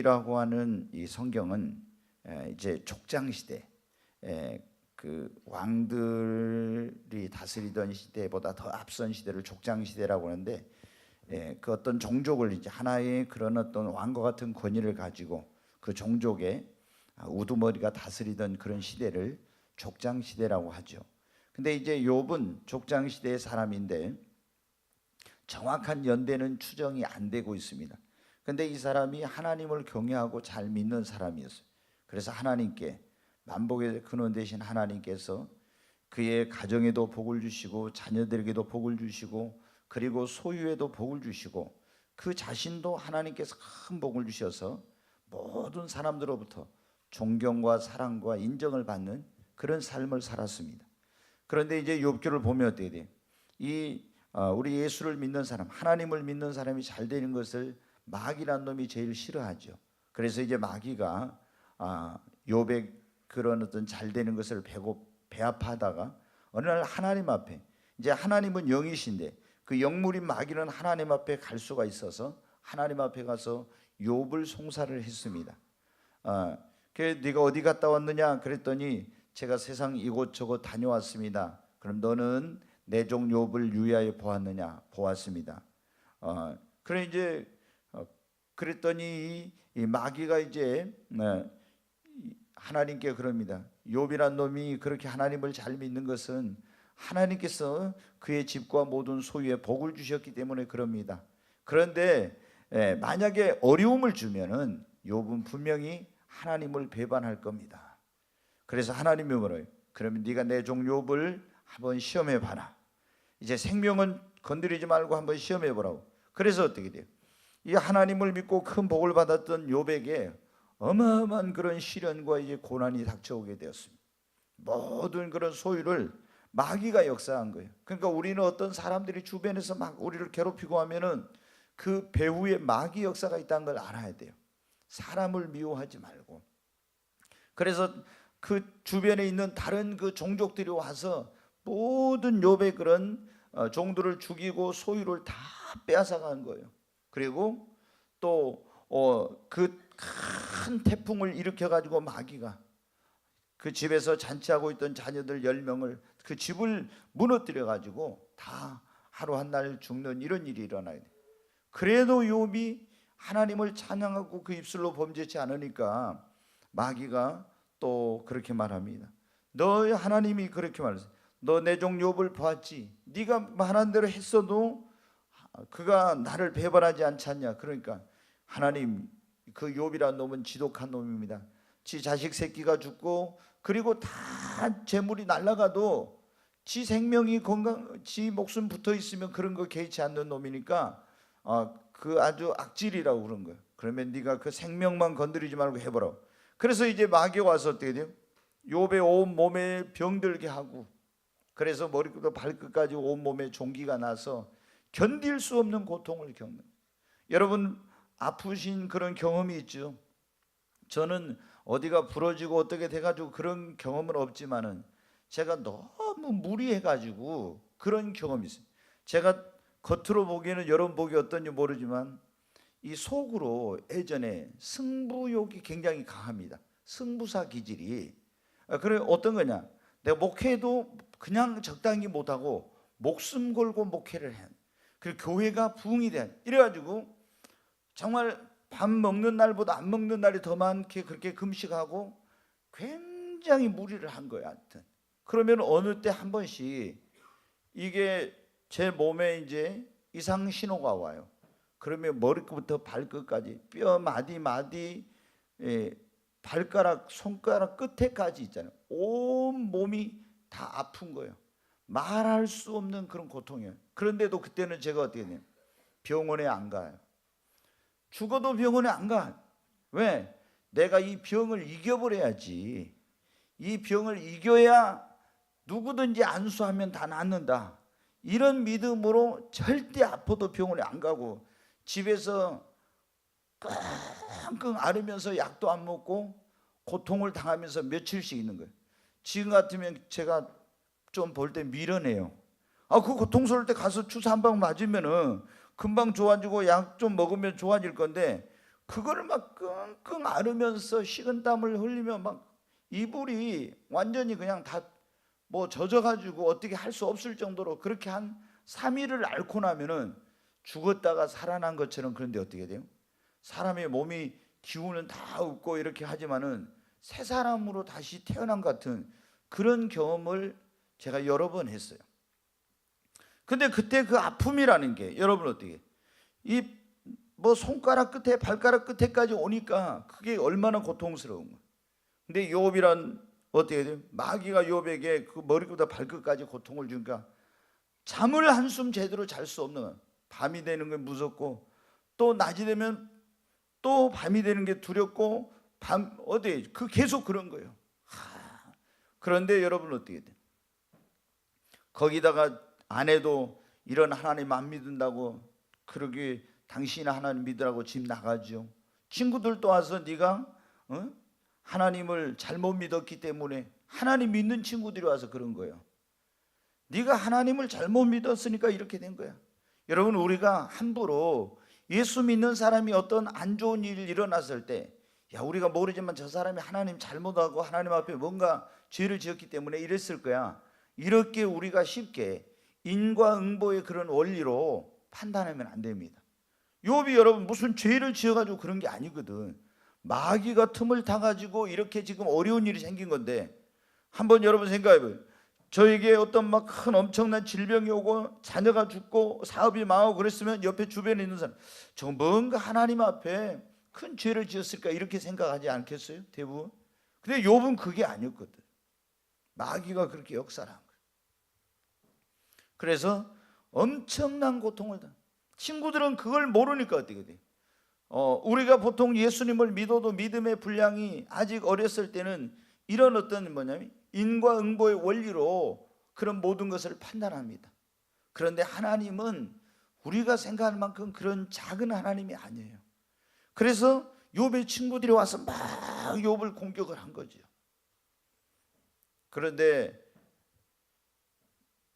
욥기라고 하는 이 성경은 이제 족장 시대, 그 왕들이 다스리던 시대보다 더 앞선 시대를 족장 시대라고 하는데, 그 어떤 종족을 이제 하나의 그런 어떤 왕과 같은 권위를 가지고 그 종족의 우두머리가 다스리던 그런 시대를 족장 시대라고 하죠. 근데 이제 욥은 족장 시대의 사람인데 정확한 연대는 추정이 안 되고 있습니다. 근데 이 사람이 하나님을 경외하고 잘 믿는 사람이었어요. 그래서 하나님께, 만복의 근원 되신 하나님께서 그의 가정에도 복을 주시고 자녀들에게도 복을 주시고 그리고 소유에도 복을 주시고 그 자신도 하나님께서 큰 복을 주셔서 모든 사람들로부터 존경과 사랑과 인정을 받는 그런 삶을 살았습니다. 그런데 이제 욥기를 보면 어떻게 돼요? 우리 예수를 믿는 사람, 하나님을 믿는 사람이 잘 되는 것을 마귀란 놈이 제일 싫어하죠. 그래서 이제 마귀가 욥의 그런 어떤 잘 되는 것을 배합하다가 어느 날 하나님 앞에, 이제 하나님은 영이신데 그 영물인 마귀는 하나님 앞에 갈 수가 있어서 하나님 앞에 가서 욥을 송사를 했습니다. 그래서 네가 어디 갔다 왔느냐 그랬더니 제가 세상 이곳저곳 다녀왔습니다. 그럼 너는 내 종 욥을 유의하여 보았느냐? 보았습니다. 그래 이제 그랬더니 이 마귀가 이제 하나님께 그럽니다. 욥이란 놈이 그렇게 하나님을 잘 믿는 것은 하나님께서 그의 집과 모든 소유에 복을 주셨기 때문에 그럽니다. 그런데 만약에 어려움을 주면은 욥은 분명히 하나님을 배반할 겁니다. 그래서 하나님이 뭐래요? 그러면 네가 내 종 욥을 한번 시험해 봐라. 이제 생명은 건드리지 말고 한번 시험해 보라고. 그래서 어떻게 돼요? 이 하나님을 믿고 큰 복을 받았던 욥에게 어마어마한 그런 시련과 이제 고난이 닥쳐오게 되었습니다. 모든 그런 소유를 마귀가 역사한 거예요. 그러니까 우리는 어떤 사람들이 주변에서 막 우리를 괴롭히고 하면은 그 배후에 마귀 역사가 있다는 걸 알아야 돼요. 사람을 미워하지 말고. 그래서 그 주변에 있는 다른 그 종족들이 와서 모든 욥의 그런 종들을 죽이고 소유를 다 빼앗아간 거예요. 그리고 또 그 큰 태풍을 일으켜 가지고 마귀가 그 집에서 잔치하고 있던 자녀들 10명을 그 집을 무너뜨려 가지고 다 하루 한 날 죽는 이런 일이 일어나야 돼. 그래도 욥이 하나님을 찬양하고 그 입술로 범죄치 않으니까 마귀가 또 그렇게 말합니다. 너 하나님이 그렇게 말했어. 너 내 종 욥을 보았지. 네가 말한 대로 했어도 그가 나를 배반하지 않지 않냐. 그러니까 하나님, 그 욥이라는 놈은 지독한 놈입니다. 지 자식 새끼가 죽고 그리고 다 재물이 날아가도 지 생명이 지 목숨 붙어 있으면 그런 거 개의치 않는 놈이니까 그 아주 악질이라고 그런 거예요. 그러면 네가 그 생명만 건드리지 말고 해보라고. 그래서 이제 마귀가 와서 어떻게 돼요? 욥의 온 몸에 병들게 하고, 그래서 머리부터 발끝까지 온 몸에 종기가 나서 견딜 수 없는 고통을 겪는. 여러분 아프신 그런 경험이 있죠. 저는 어디가 부러지고 어떻게 돼가지고 그런 경험은 없지만은 제가 너무 무리해가지고 그런 경험이 있어요. 제가 겉으로 보기에는 여러분 보기 어떤지 모르지만 이 속으로 예전에 승부욕이 굉장히 강합니다. 승부사 기질이. 그래 어떤 거냐? 내가 목회도 그냥 적당히 못하고 목숨 걸고 목회를 해. 그리고 교회가 부흥이 돼. 이래가지고 정말 밥 먹는 날보다 안 먹는 날이 더 많게 그렇게 금식하고 굉장히 무리를 한 거야. 하여튼 그러면 어느 때 한 번씩 이게 제 몸에 이제 이상 신호가 와요. 그러면 머리부터 발끝까지 뼈 마디 발가락 손가락 끝에까지 있잖아요. 온 몸이 다 아픈 거예요. 말할 수 없는 그런 고통이에요. 그런데도 그때는 제가 어떻게 해요? 병원에 안 가요. 죽어도 병원에 안 가. 왜? 내가 이 병을 이겨버려야지. 이 병을 이겨야 누구든지 안수하면 다 낫는다. 이런 믿음으로 절대 아파도 병원에 안 가고 집에서 끙끙 앓으면서 약도 안 먹고 고통을 당하면서 며칠씩 있는 거예요. 지금 같으면 제가 좀 볼 때 미련해요. 그 고통스러울 때 가서 주사 한 방 맞으면은 금방 좋아지고 약 좀 먹으면 좋아질 건데 그거를 막 끙끙 앓으면서 식은땀을 흘리며 막 이불이 완전히 그냥 다 뭐 젖어가지고 어떻게 할 수 없을 정도로 그렇게 한 3일을 앓고 나면은 죽었다가 살아난 것처럼. 그런데 어떻게 돼요? 사람의 몸이 기운은 다 없고 이렇게 하지만은 새 사람으로 다시 태어난 것 같은 그런 경험을 제가 여러 번 했어요. 근데 그때 그 아픔이라는 게 여러분 어떻게 이 뭐 손가락 끝에 발가락 끝에까지 오니까 그게 얼마나 고통스러운 거예요. 근데 욥이란 어떻게 돼요? 마귀가 욥에게 그 머리부터 발끝까지 고통을 주니까 잠을 한숨 제대로 잘 수 없는 거예요. 밤이 되는 게 무섭고 또 낮이 되면 또 밤이 되는 게 두렵고 밤 어디 그 계속 그런 거예요. 그런데 여러분 어떻게 돼? 거기다가 아내도 이런 하나님 안 믿는다고 그러기 당신이 하나님 믿으라고 집 나가죠. 친구들도 와서 네가 하나님을 잘못 믿었기 때문에 하나님 믿는 친구들이 와서 그런 거예요. 네가 하나님을 잘못 믿었으니까 이렇게 된 거야. 여러분 우리가 함부로 예수 믿는 사람이 어떤 안 좋은 일이 일어났을 때 야 우리가 모르지만 저 사람이 하나님 잘못하고 하나님 앞에 뭔가 죄를 지었기 때문에 이랬을 거야. 이렇게 우리가 쉽게 인과응보의 그런 원리로 판단하면 안 됩니다. 욥이 여러분 무슨 죄를 지어가지고 그런 게 아니거든. 마귀가 틈을 타가지고 이렇게 지금 어려운 일이 생긴 건데 한번 여러분 생각해봐요. 저에게 어떤 막 큰 엄청난 질병이 오고 자녀가 죽고 사업이 망하고 그랬으면 옆에 주변에 있는 사람 저 뭔가 하나님 앞에 큰 죄를 지었을까 이렇게 생각하지 않겠어요? 대부분. 근데 욥은 그게 아니었거든. 마귀가 그렇게 역사를 한 거예요. 그래서 엄청난 고통을 당. 친구들은 그걸 모르니까 어떻게 돼? 우리가 보통 예수님을 믿어도 믿음의 분량이 아직 어렸을 때는 이런 어떤 뭐냐면 인과응보의 원리로 그런 모든 것을 판단합니다. 그런데 하나님은 우리가 생각할 만큼 그런 작은 하나님이 아니에요. 그래서 욥의 친구들이 와서 막 욥을 공격을 한 거죠. 그런데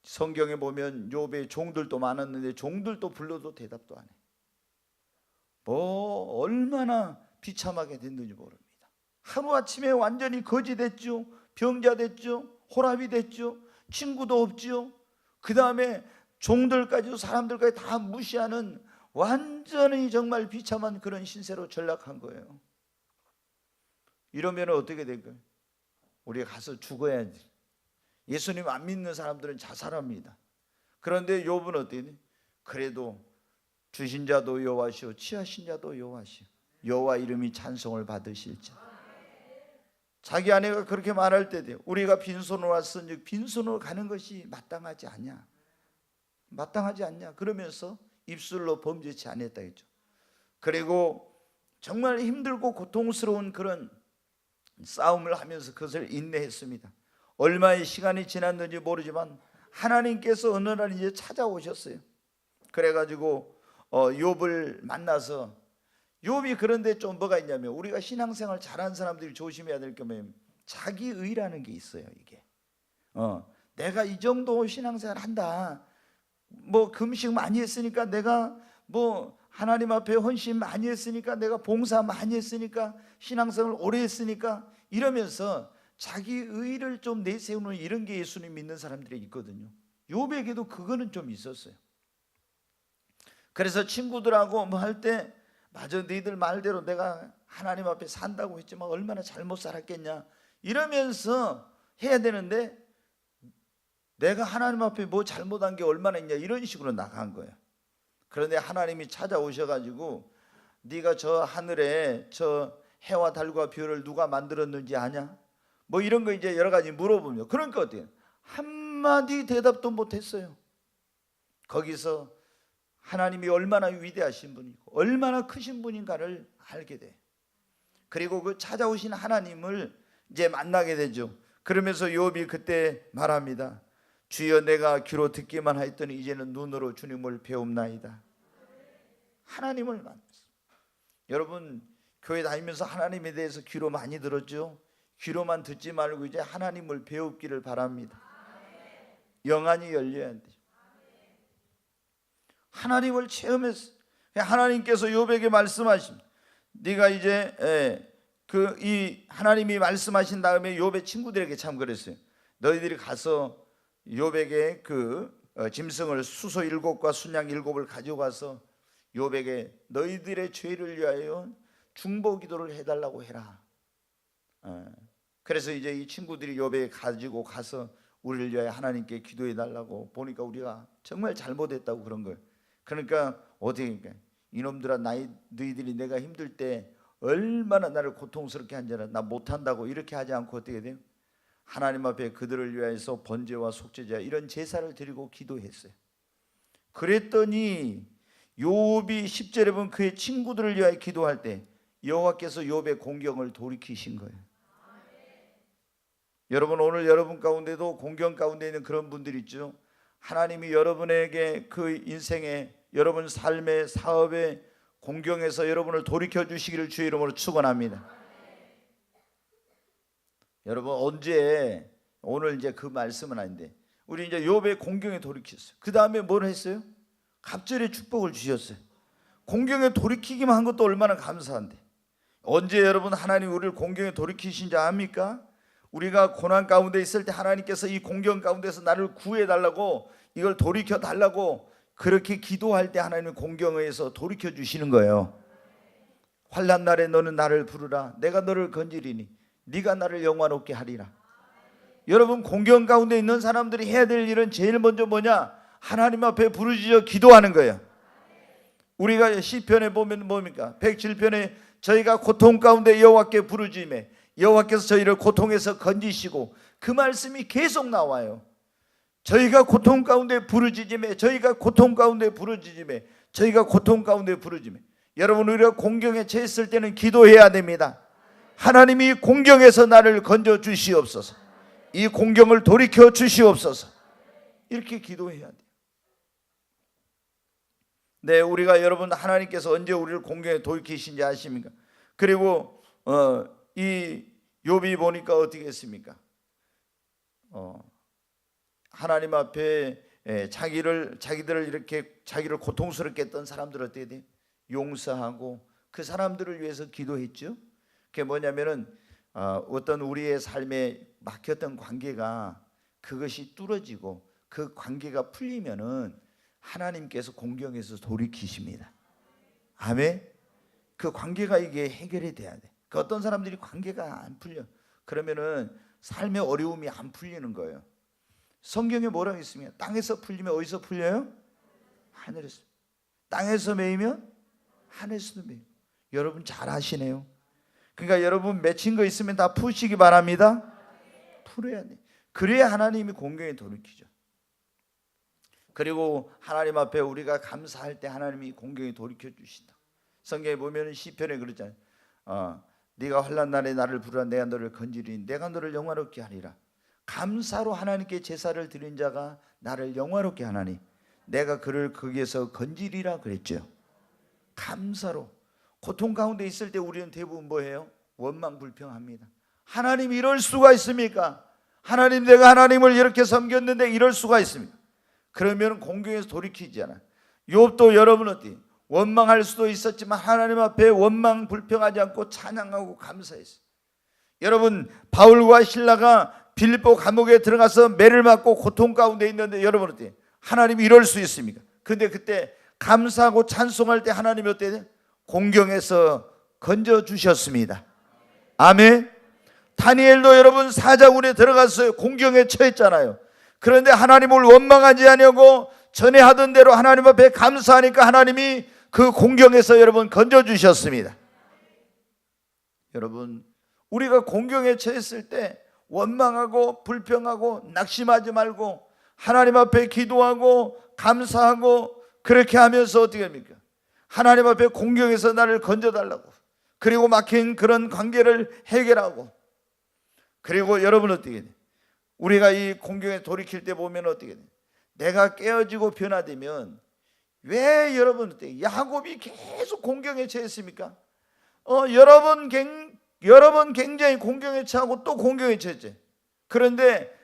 성경에 보면 욥의 종들도 많았는데 종들도 불러도 대답도 안 해. 뭐 얼마나 비참하게 됐는지 모릅니다. 하루아침에 완전히 거지 됐죠. 병자 됐죠. 호랍이 됐죠. 친구도 없죠. 그 다음에 종들까지도 사람들까지 다 무시하는 완전히 정말 비참한 그런 신세로 전락한 거예요. 이러면 어떻게 될까요? 우리가 가서 죽어야지. 예수님 안 믿는 사람들은 자살합니다. 그런데 욥은 어떻게? 그래도 주신 자도 여호와시오 취하신 자도 여호와시오 여호와 이름이 찬송을 받으실지. 자기 아내가 그렇게 말할 때 돼요. 우리가 빈손으로 왔으니 빈손으로 가는 것이 마땅하지 않냐. 마땅하지 않냐. 그러면서 입술로 범죄치 않았다 했죠. 그리고 정말 힘들고 고통스러운 그런 싸움을 하면서 그것을 인내했습니다. 얼마의 시간이 지났는지 모르지만 하나님께서 어느 날 이제 찾아오셨어요. 그래가지고 욥을 만나서 욥이 그런데 좀 뭐가 있냐면 우리가 신앙생활 잘하는 사람들이 조심해야 될 게 뭐냐면 자기의라는 게 있어요. 이게 내가 이 정도 신앙생활 한다. 뭐 금식 많이 했으니까 내가 뭐 하나님 앞에 헌신 많이 했으니까 내가 봉사 많이 했으니까 신앙생활 오래 했으니까 이러면서 자기 의를 좀 내세우는 이런 게 예수님 믿는 사람들이 있거든요. 욥에게도 그거는 좀 있었어요. 그래서 친구들하고 뭐 할 때 맞아 너희들 말대로 내가 하나님 앞에 산다고 했지만 얼마나 잘못 살았겠냐 이러면서 해야 되는데 내가 하나님 앞에 뭐 잘못한 게 얼마나 있냐 이런 식으로 나간 거예요. 그런데 하나님이 찾아오셔가지고 네가 저 하늘에 저 해와 달과 별을 누가 만들었는지 아냐? 뭐 이런 거 이제 여러 가지 물어보면 그러니까 어때요? 한마디 대답도 못했어요. 거기서 하나님이 얼마나 위대하신 분이고 얼마나 크신 분인가를 알게 돼. 그리고 그 찾아오신 하나님을 이제 만나게 되죠. 그러면서 욥이 그때 말합니다. 주여 내가 귀로 듣기만 하였더니 이제는 눈으로 주님을 배움나이다. 하나님을 만났어요. 여러분 교회 다니면서 하나님에 대해서 귀로 많이 들었죠. 귀로만 듣지 말고 이제 하나님을 배우기를 바랍니다. 영안이 열려야 돼요. 하나님을 체험했어요. 하나님께서 욥에게 말씀하십니다. 네가 이제 이 하나님이 말씀하신 다음에 욥의 친구들에게 참 그랬어요. 너희들이 가서 욥에게 짐승을 수소 7과 순양 7을 가져가서 욥에게 너희들의 죄를 위하여 중보 기도를 해달라고 해라. 그래서 이제 이 친구들이 욥에 가지고 가서 우리를 위하여 하나님께 기도해 달라고, 보니까 우리가 정말 잘못했다고 그런 거예요. 그러니까 어떻게 이놈들아, 너희들이 내가 힘들 때 얼마나 나를 고통스럽게 한 줄 알아. 나 못한다고 이렇게 하지 않고 어떻게 돼요? 하나님 앞에 그들을 위하여서 번제와 속죄제 이런 제사를 드리고 기도했어요. 그랬더니 욥이 10절에 보면 그의 친구들을 위하여 기도할 때 여호와께서 욥의 공경을 돌이키신 거예요. 여러분, 오늘 여러분 가운데도 공경 가운데 있는 그런 분들 있죠. 하나님이 여러분에게 그 인생에, 여러분 삶의 사업에 공경해서 여러분을 돌이켜 주시기를 주의 이름으로 축원합니다. 여러분, 언제, 오늘 이제 그 말씀은 아닌데 우리 이제 욥의 공경에 돌이켰어요. 그 다음에 뭘 했어요? 갑절의 축복을 주셨어요. 공경에 돌이키기만 한 것도 얼마나 감사한데, 언제 여러분 하나님 우리를 공경에 돌이키신 줄 압니까? 우리가 고난 가운데 있을 때 하나님께서 이 공경 가운데서 나를 구해달라고, 이걸 돌이켜달라고 그렇게 기도할 때 하나님은 공경에서 돌이켜 주시는 거예요. 환난 날에 너는 나를 부르라. 내가 너를 건지리니 네가 나를 영화롭게 하리라. 여러분, 공경 가운데 있는 사람들이 해야 될 일은 제일 먼저 뭐냐? 하나님 앞에 부르짖어 기도하는 거예요. 우리가 시편에 보면 뭡니까? 107편에 저희가 고통 가운데 여호와께 부르짖으매 여호와께서 저희를 고통에서 건지시고, 그 말씀이 계속 나와요. 저희가 고통 가운데 부르짖으매, 저희가 고통 가운데 부르짖으매, 저희가 고통 가운데 부르짖으매. 여러분, 우리가 공경에 처했을 때는 기도해야 됩니다. 하나님이 공경에서 나를 건져 주시옵소서, 이 공경을 돌이켜 주시옵소서, 이렇게 기도해야 돼요. 네, 우리가 여러분 하나님께서 언제 우리를 공경에 돌이키신지 아십니까? 그리고 이 욥이 보니까 어떻게 했습니까? 하나님 앞에 자기들을 이렇게 자기를 고통스럽게 했던 사람들 어떻게 돼? 용서하고 그 사람들을 위해서 기도했죠. 그게 뭐냐면은 어떤 우리의 삶에 막혔던 관계가, 그것이 뚫어지고 그 관계가 풀리면은 하나님께서 공경에서 돌이키십니다. 아멘. 그 관계가 이게 해결이 돼야 돼. 그 어떤 사람들이 관계가 안 풀려, 그러면은 삶의 어려움이 안 풀리는 거예요. 성경에 뭐라고 있습니까? 땅에서 풀리면 어디서 풀려요? 하늘에서. 땅에서 매이면 하늘에서도 매요. 여러분 잘 아시네요. 그러니까 여러분 맺힌 거 있으면 다 푸시기 바랍니다. 풀어야 돼. 그래야 하나님이 공경에 돌이키죠. 그리고 하나님 앞에 우리가 감사할 때 하나님이 공경에 돌이켜 주신다. 성경에 보면 시편에 그러잖아요. 네가 환난 날에 나를 부르라. 내가 너를 건지리니 내가 너를 영화롭게 하리라. 감사로 하나님께 제사를 드린 자가 나를 영화롭게 하나니 내가 그를 거기에서 건지리라 그랬죠. 감사로. 고통 가운데 있을 때 우리는 대부분 뭐예요? 원망불평합니다. 하나님 이럴 수가 있습니까? 하나님, 내가 하나님을 이렇게 섬겼는데 이럴 수가 있습니까? 그러면 공경에서 돌이키잖아. 욥도 여러분 어때? 원망할 수도 있었지만 하나님 앞에 원망 불평하지 않고 찬양하고 감사했어요. 여러분, 바울과 실라가 빌립보 감옥에 들어가서 매를 맞고 고통 가운데 있는데 여러분 어때? 하나님이 이럴 수 있습니까? 근데 그때 감사하고 찬송할 때 하나님이 어때요? 공경에서 건져 주셨습니다. 아멘. 다니엘도 여러분 사자굴에 들어갔어요. 공경에 처했잖아요. 그런데 하나님을 원망하지 않으려고 전에 하던 대로 하나님 앞에 감사하니까 하나님이 그 공경에서 여러분 건져 주셨습니다. 여러분, 우리가 공경에 처했을 때 원망하고 불평하고 낙심하지 말고 하나님 앞에 기도하고 감사하고 그렇게 하면서 어떻게 합니까? 하나님 앞에 공경에서 나를 건져달라고, 그리고 막힌 그런 관계를 해결하고, 그리고 여러분 어떻게 돼? 우리가 이 공경에 돌이킬 때 보면 어떻게 돼? 내가 깨어지고 변화되면, 왜 여러분 어때? 야곱이 계속 공경에 처했습니까? 여러 번 굉장히 공경에 처하고 또 공경에 처했지. 그런데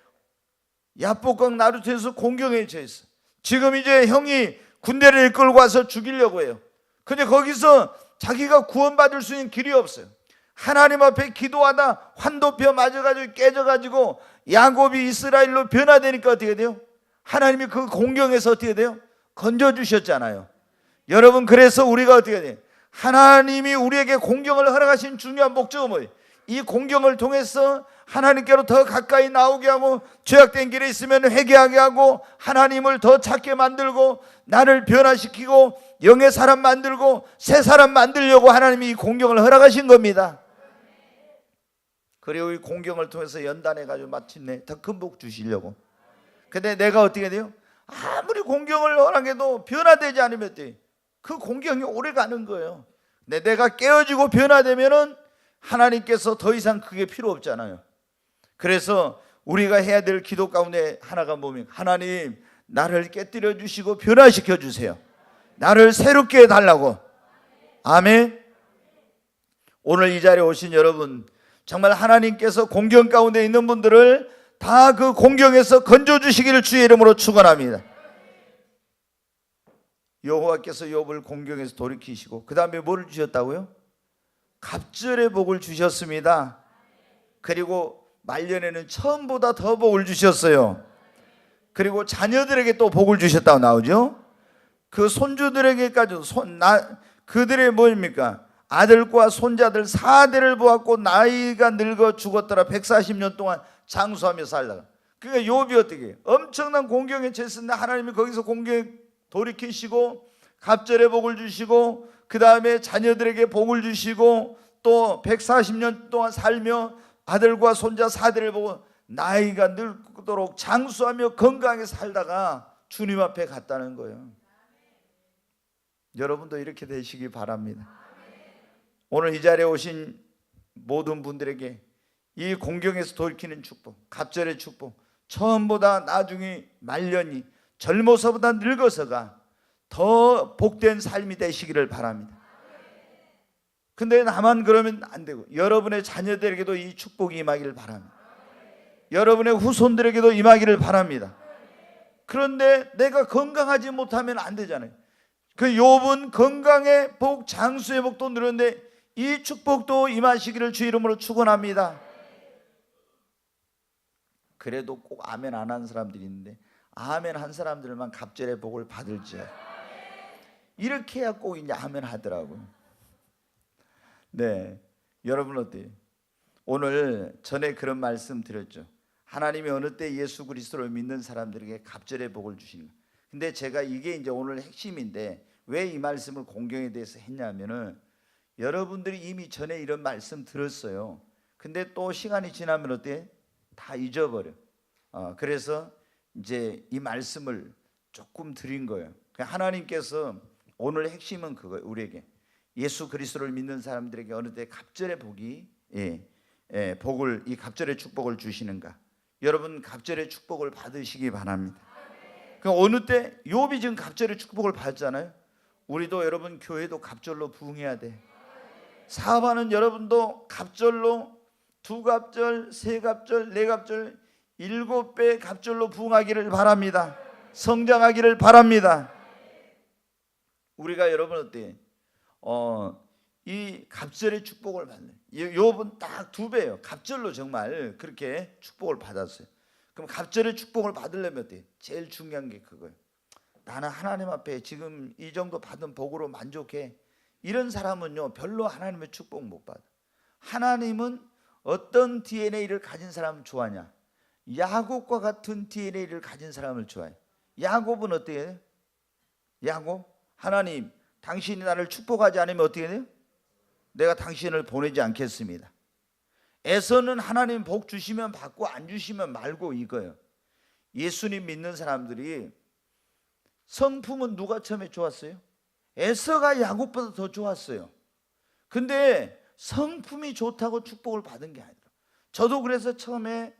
야복강 나루트에서 공경에 처했어. 지금 이제 형이 군대를 이끌고 와서 죽이려고 해요. 근데 거기서 자기가 구원받을 수 있는 길이 없어요. 하나님 앞에 기도하다 환도뼈 맞아가지고 깨져가지고 야곱이 이스라엘로 변화되니까 어떻게 돼요? 하나님이 그 공경에서 어떻게 돼요? 건져주셨잖아요. 여러분, 그래서 우리가 어떻게 돼요? 하나님이 우리에게 공경을 허락하신 중요한 목적은 뭐예요? 이 공경을 통해서 하나님께로 더 가까이 나오게 하고, 죄악된 길에 있으면 회개하게 하고, 하나님을 더 찾게 만들고, 나를 변화시키고 영의 사람 만들고 새 사람 만들려고 하나님이 이 공경을 허락하신 겁니다. 그리고 이 공경을 통해서 연단해가지고 마침내 더 큰 복 주시려고. 근데 내가 어떻게 돼요? 아무리 공경을 허락해도 변화되지 않으면 어때요? 그 공경이 오래 가는 거예요. 근데 내가 깨어지고 변화되면은 하나님께서 더 이상 그게 필요 없잖아요. 그래서 우리가 해야 될 기도 가운데 하나가 뭐면, 하나님 나를 깨뜨려 주시고 변화시켜 주세요. 나를 새롭게 해달라고. 아멘. 오늘 이 자리에 오신 여러분, 정말 하나님께서 공경 가운데 있는 분들을 다 그 공경에서 건져주시기를 주의 이름으로 축원합니다. 여호와께서 욥을 공경에서 돌이키시고 그 다음에 뭐를 주셨다고요? 갑절의 복을 주셨습니다. 그리고 말년에는 처음보다 더 복을 주셨어요. 그리고 자녀들에게 또 복을 주셨다고 나오죠. 그 손주들에게까지도 그들의 뭐입니까? 아들과 손자들 4대를 보았고 나이가 늙어 죽었더라. 140년 동안 장수하며 살다가. 그러니까 욥이 어떻게 해요? 엄청난 공경에 처했는데 하나님이 거기서 공경에 돌이키시고 갑절의 복을 주시고 그 다음에 자녀들에게 복을 주시고 또 140년 동안 살며 아들과 손자 4대를 보고 나이가 늙도록 장수하며 건강하게 살다가 주님 앞에 갔다는 거예요. 여러분도 이렇게 되시기 바랍니다. 오늘 이 자리에 오신 모든 분들에게 이 공경에서 돌이키는 축복, 갑절의 축복, 처음보다 나중에 말년이 젊어서보다 늙어서가 더 복된 삶이 되시기를 바랍니다. 근데 나만 그러면 안 되고 여러분의 자녀들에게도 이 축복이 임하기를 바랍니다. 여러분의 후손들에게도 임하기를 바랍니다. 그런데 내가 건강하지 못하면 안 되잖아요. 그 욥은 건강의 복, 장수의 복도 누렸는데 이 축복도 임하시기를 주 이름으로 축원합니다. 그래도 꼭 아멘 안 하는 사람들이 있는데 아멘 한 사람들만 갑절의 복을 받을지어다. 이렇게 해야 꼭 이제 아멘 하더라고요. 네, 여러분 어때요? 오늘 전에 그런 말씀 드렸죠. 하나님이 어느 때 예수 그리스도를 믿는 사람들에게 갑절의 복을 주시는 거예요. 근데 제가 이게 이제 오늘 핵심인데 왜 이 말씀을 공경에 대해서 했냐면은 여러분들이 이미 전에 이런 말씀 들었어요. 근데 또 시간이 지나면 어때? 다 잊어버려. 그래서 이제 이 말씀을 조금 드린 거예요. 하나님께서 오늘 핵심은 그거예요. 우리에게 예수 그리스도를 믿는 사람들에게 어느 때 갑절의 복이 복을, 이 갑절의 축복을 주시는가? 여러분 갑절의 축복을 받으시기 바랍니다. 어느 때 욥이 지금 갑절의 축복을 받았잖아요. 우리도 여러분 교회도 갑절로 부응해야 돼. 사업하는 여러분도 갑절로 2갑절, 3갑절, 4갑절, 7배 갑절로 부응하기를 바랍니다. 성장하기를 바랍니다. 우리가 여러분 어때요? 이 갑절의 축복을 받는 욥은 딱 2배예요. 갑절로 정말 그렇게 축복을 받았어요. 그럼 갑절의 축복을 받으려면 어때요? 제일 중요한 게 그거예요. 나는 하나님 앞에 지금 이 정도 받은 복으로 만족해. 이런 사람은요 별로 하나님의 축복 못 받아. 하나님은 어떤 DNA를 가진 사람을 좋아하냐? 야곱과 같은 DNA를 가진 사람을 좋아해. 야곱은 어떻게 해요? 야곱, 하나님 당신이 나를 축복하지 않으면 어떻게 돼요? 내가 당신을 보내지 않겠습니다. 에서는 하나님 복 주시면 받고 안 주시면 말고 이거예요. 예수님 믿는 사람들이 성품은 누가 처음에 좋았어요? 에서가 야곱보다 더 좋았어요. 근데 성품이 좋다고 축복을 받은 게 아니라, 저도 그래서 처음에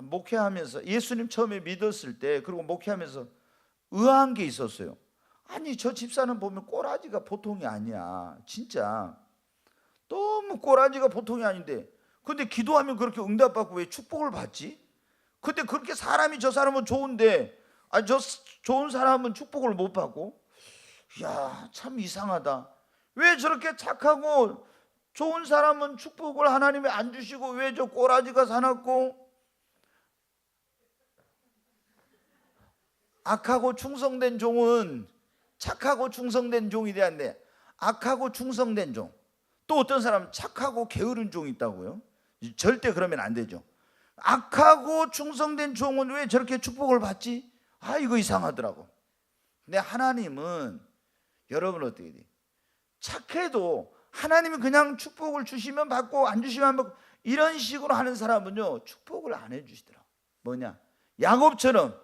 목회하면서 예수님 처음에 믿었을 때 그리고 목회하면서 의아한 게 있었어요. 아니 저 집사는 보면 꼬라지가 보통이 아니야. 진짜 너무 꼬라지가 보통이 아닌데 근데 기도하면 그렇게 응답받고 왜 축복을 받지? 근데 그렇게 사람이 저 사람은 좋은데 저 좋은 사람은 축복을 못 받고, 야, 참 이상하다. 왜 저렇게 착하고 좋은 사람은 축복을 하나님이 안 주시고 왜 저 꼬라지가 사납고 악하고 충성된 종은 착하고 충성된 종이 되는데 악하고 충성된 종, 또 어떤 사람은 착하고 게으른 종이 있다고요? 절대 그러면 안 되죠. 악하고 충성된 종은 왜 저렇게 축복을 받지? 아, 이거 이상하더라고. 근데 하나님은 여러분 어떻게 돼요? 착해도 하나님이 그냥 축복을 주시면 받고 안 주시면 안 받고 이런 식으로 하는 사람은요 축복을 안 해주시더라고. 뭐냐? 야곱처럼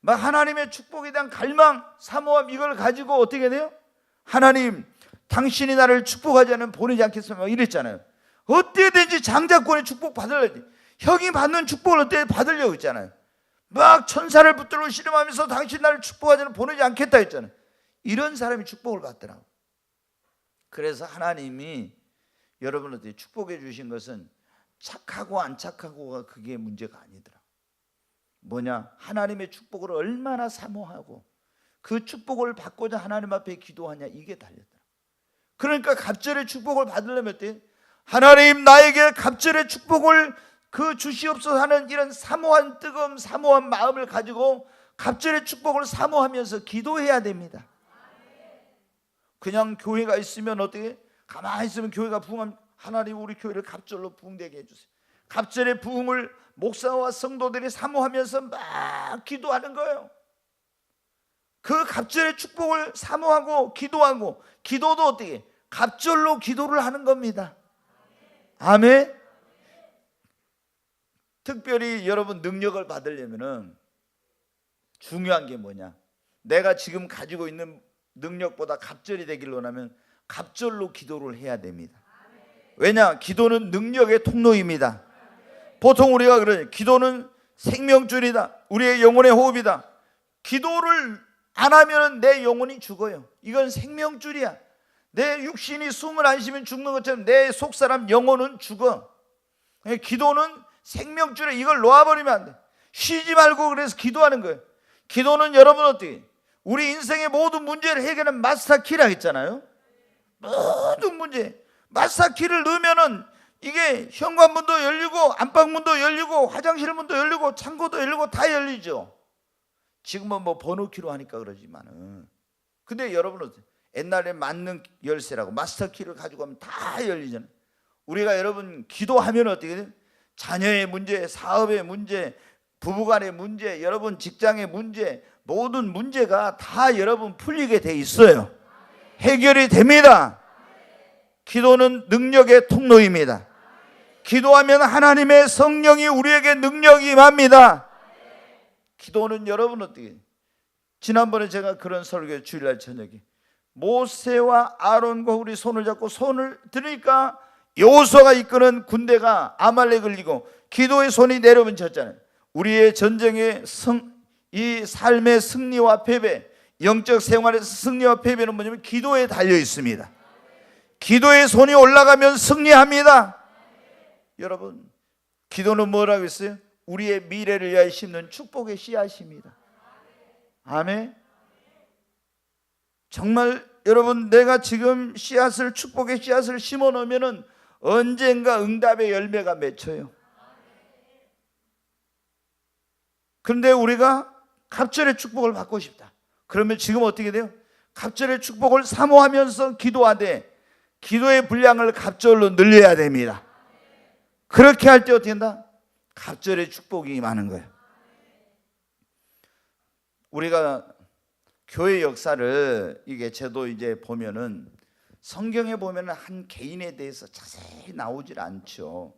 막 하나님의 축복에 대한 갈망, 사모함 이걸 가지고 어떻게 돼요? 하나님 당신이 나를 축복하지 않으면 보내지 않겠습니까? 이랬잖아요. 어떻게든지 장자권의 축복 받으려고, 형이 받는 축복을 어떻게 받으려고 했잖아요. 막 천사를 붙들고 씨름하면서 당신 나를 축복하지 않으면 보내지 않겠다 했잖아요. 이런 사람이 축복을 받더라고. 그래서 하나님이 여러분한테 축복해 주신 것은 착하고 안 착하고가 그게 문제가 아니더라. 뭐냐? 하나님의 축복을 얼마나 사모하고 그 축복을 받고자 하나님 앞에 기도하냐, 이게 달렸더라. 그러니까 갑절의 축복을 받으려면 어때? 하나님 나에게 갑절의 축복을 그 주시옵소서 하는 이런 사모한 뜨거움, 사모한 마음을 가지고 갑절의 축복을 사모하면서 기도해야 됩니다. 그냥 교회가 있으면 어떻게? 가만히 있으면 교회가 부흥하면 하나님 우리 교회를 갑절로 부흥되게 해주세요. 갑절의 부흥을 목사와 성도들이 사모하면서 막 기도하는 거예요. 그 갑절의 축복을 사모하고 기도하고, 기도도 어떻게? 갑절로 기도를 하는 겁니다. 아멘. 특별히 여러분 능력을 받으려면 중요한 게 뭐냐? 내가 지금 가지고 있는 능력보다 갑절이 되기를 원하면 갑절로 기도를 해야 됩니다. 왜냐? 기도는 능력의 통로입니다. 보통 우리가 그러죠. 기도는 생명줄이다. 우리의 영혼의 호흡이다. 기도를 안 하면 내 영혼이 죽어요. 이건 생명줄이야. 내 육신이 숨을 안 쉬면 죽는 것처럼 내 속사람 영혼은 죽어. 기도는 생명줄에 이걸 놓아버리면 안 돼. 쉬지 말고 그래서 기도하는 거예요. 기도는 여러분 어떻게? 우리 인생의 모든 문제를 해결하는 마스터키라 했잖아요. 모든 문제 마스터키를 넣으면은 이게 현관문도 열리고 안방문도 열리고 화장실 문도 열리고 창고도 열리고 다 열리죠. 지금은 뭐 번호키로 하니까 그러지만은, 근데 여러분은 옛날에 만능 열쇠라고 마스터키를 가지고 하면 다 열리잖아요. 우리가 여러분 기도하면 어떻게 돼요? 자녀의 문제, 사업의 문제, 부부간의 문제, 여러분 직장의 문제, 모든 문제가 다 여러분 풀리게 돼 있어요. 해결이 됩니다. 기도는 능력의 통로입니다. 기도하면 하나님의 성령이 우리에게 능력이 임합니다. 기도는 여러분 어떻게? 지난번에 제가 그런 설교 주일날 저녁에 모세와 아론과 우리 손을 잡고 손을 드니까 여호수아가 이끄는 군대가 아말렉을 이기고 기도의 손이 내려오면 졌잖아요. 우리의 전쟁의 이 삶의 승리와 패배, 영적 생활에서 승리와 패배는 뭐냐면 기도에 달려 있습니다. 기도의 손이 올라가면 승리합니다. 여러분, 기도는 뭐라고 했어요? 우리의 미래를 위하여 심는 축복의 씨앗입니다. 아멘. 정말 여러분, 내가 지금 씨앗을, 축복의 씨앗을 심어 놓으면은 언젠가 응답의 열매가 맺혀요. 그런데 우리가 갑절의 축복을 받고 싶다. 그러면 지금 어떻게 돼요? 갑절의 축복을 사모하면서 기도하되 기도의 분량을 갑절로 늘려야 됩니다. 그렇게 할 때 어떻게 된다? 갑절의 축복이 임하는 거예요. 우리가 교회 역사를 이게 저도 이제 보면은 성경에 보면은 한 개인에 대해서 자세히 나오질 않죠.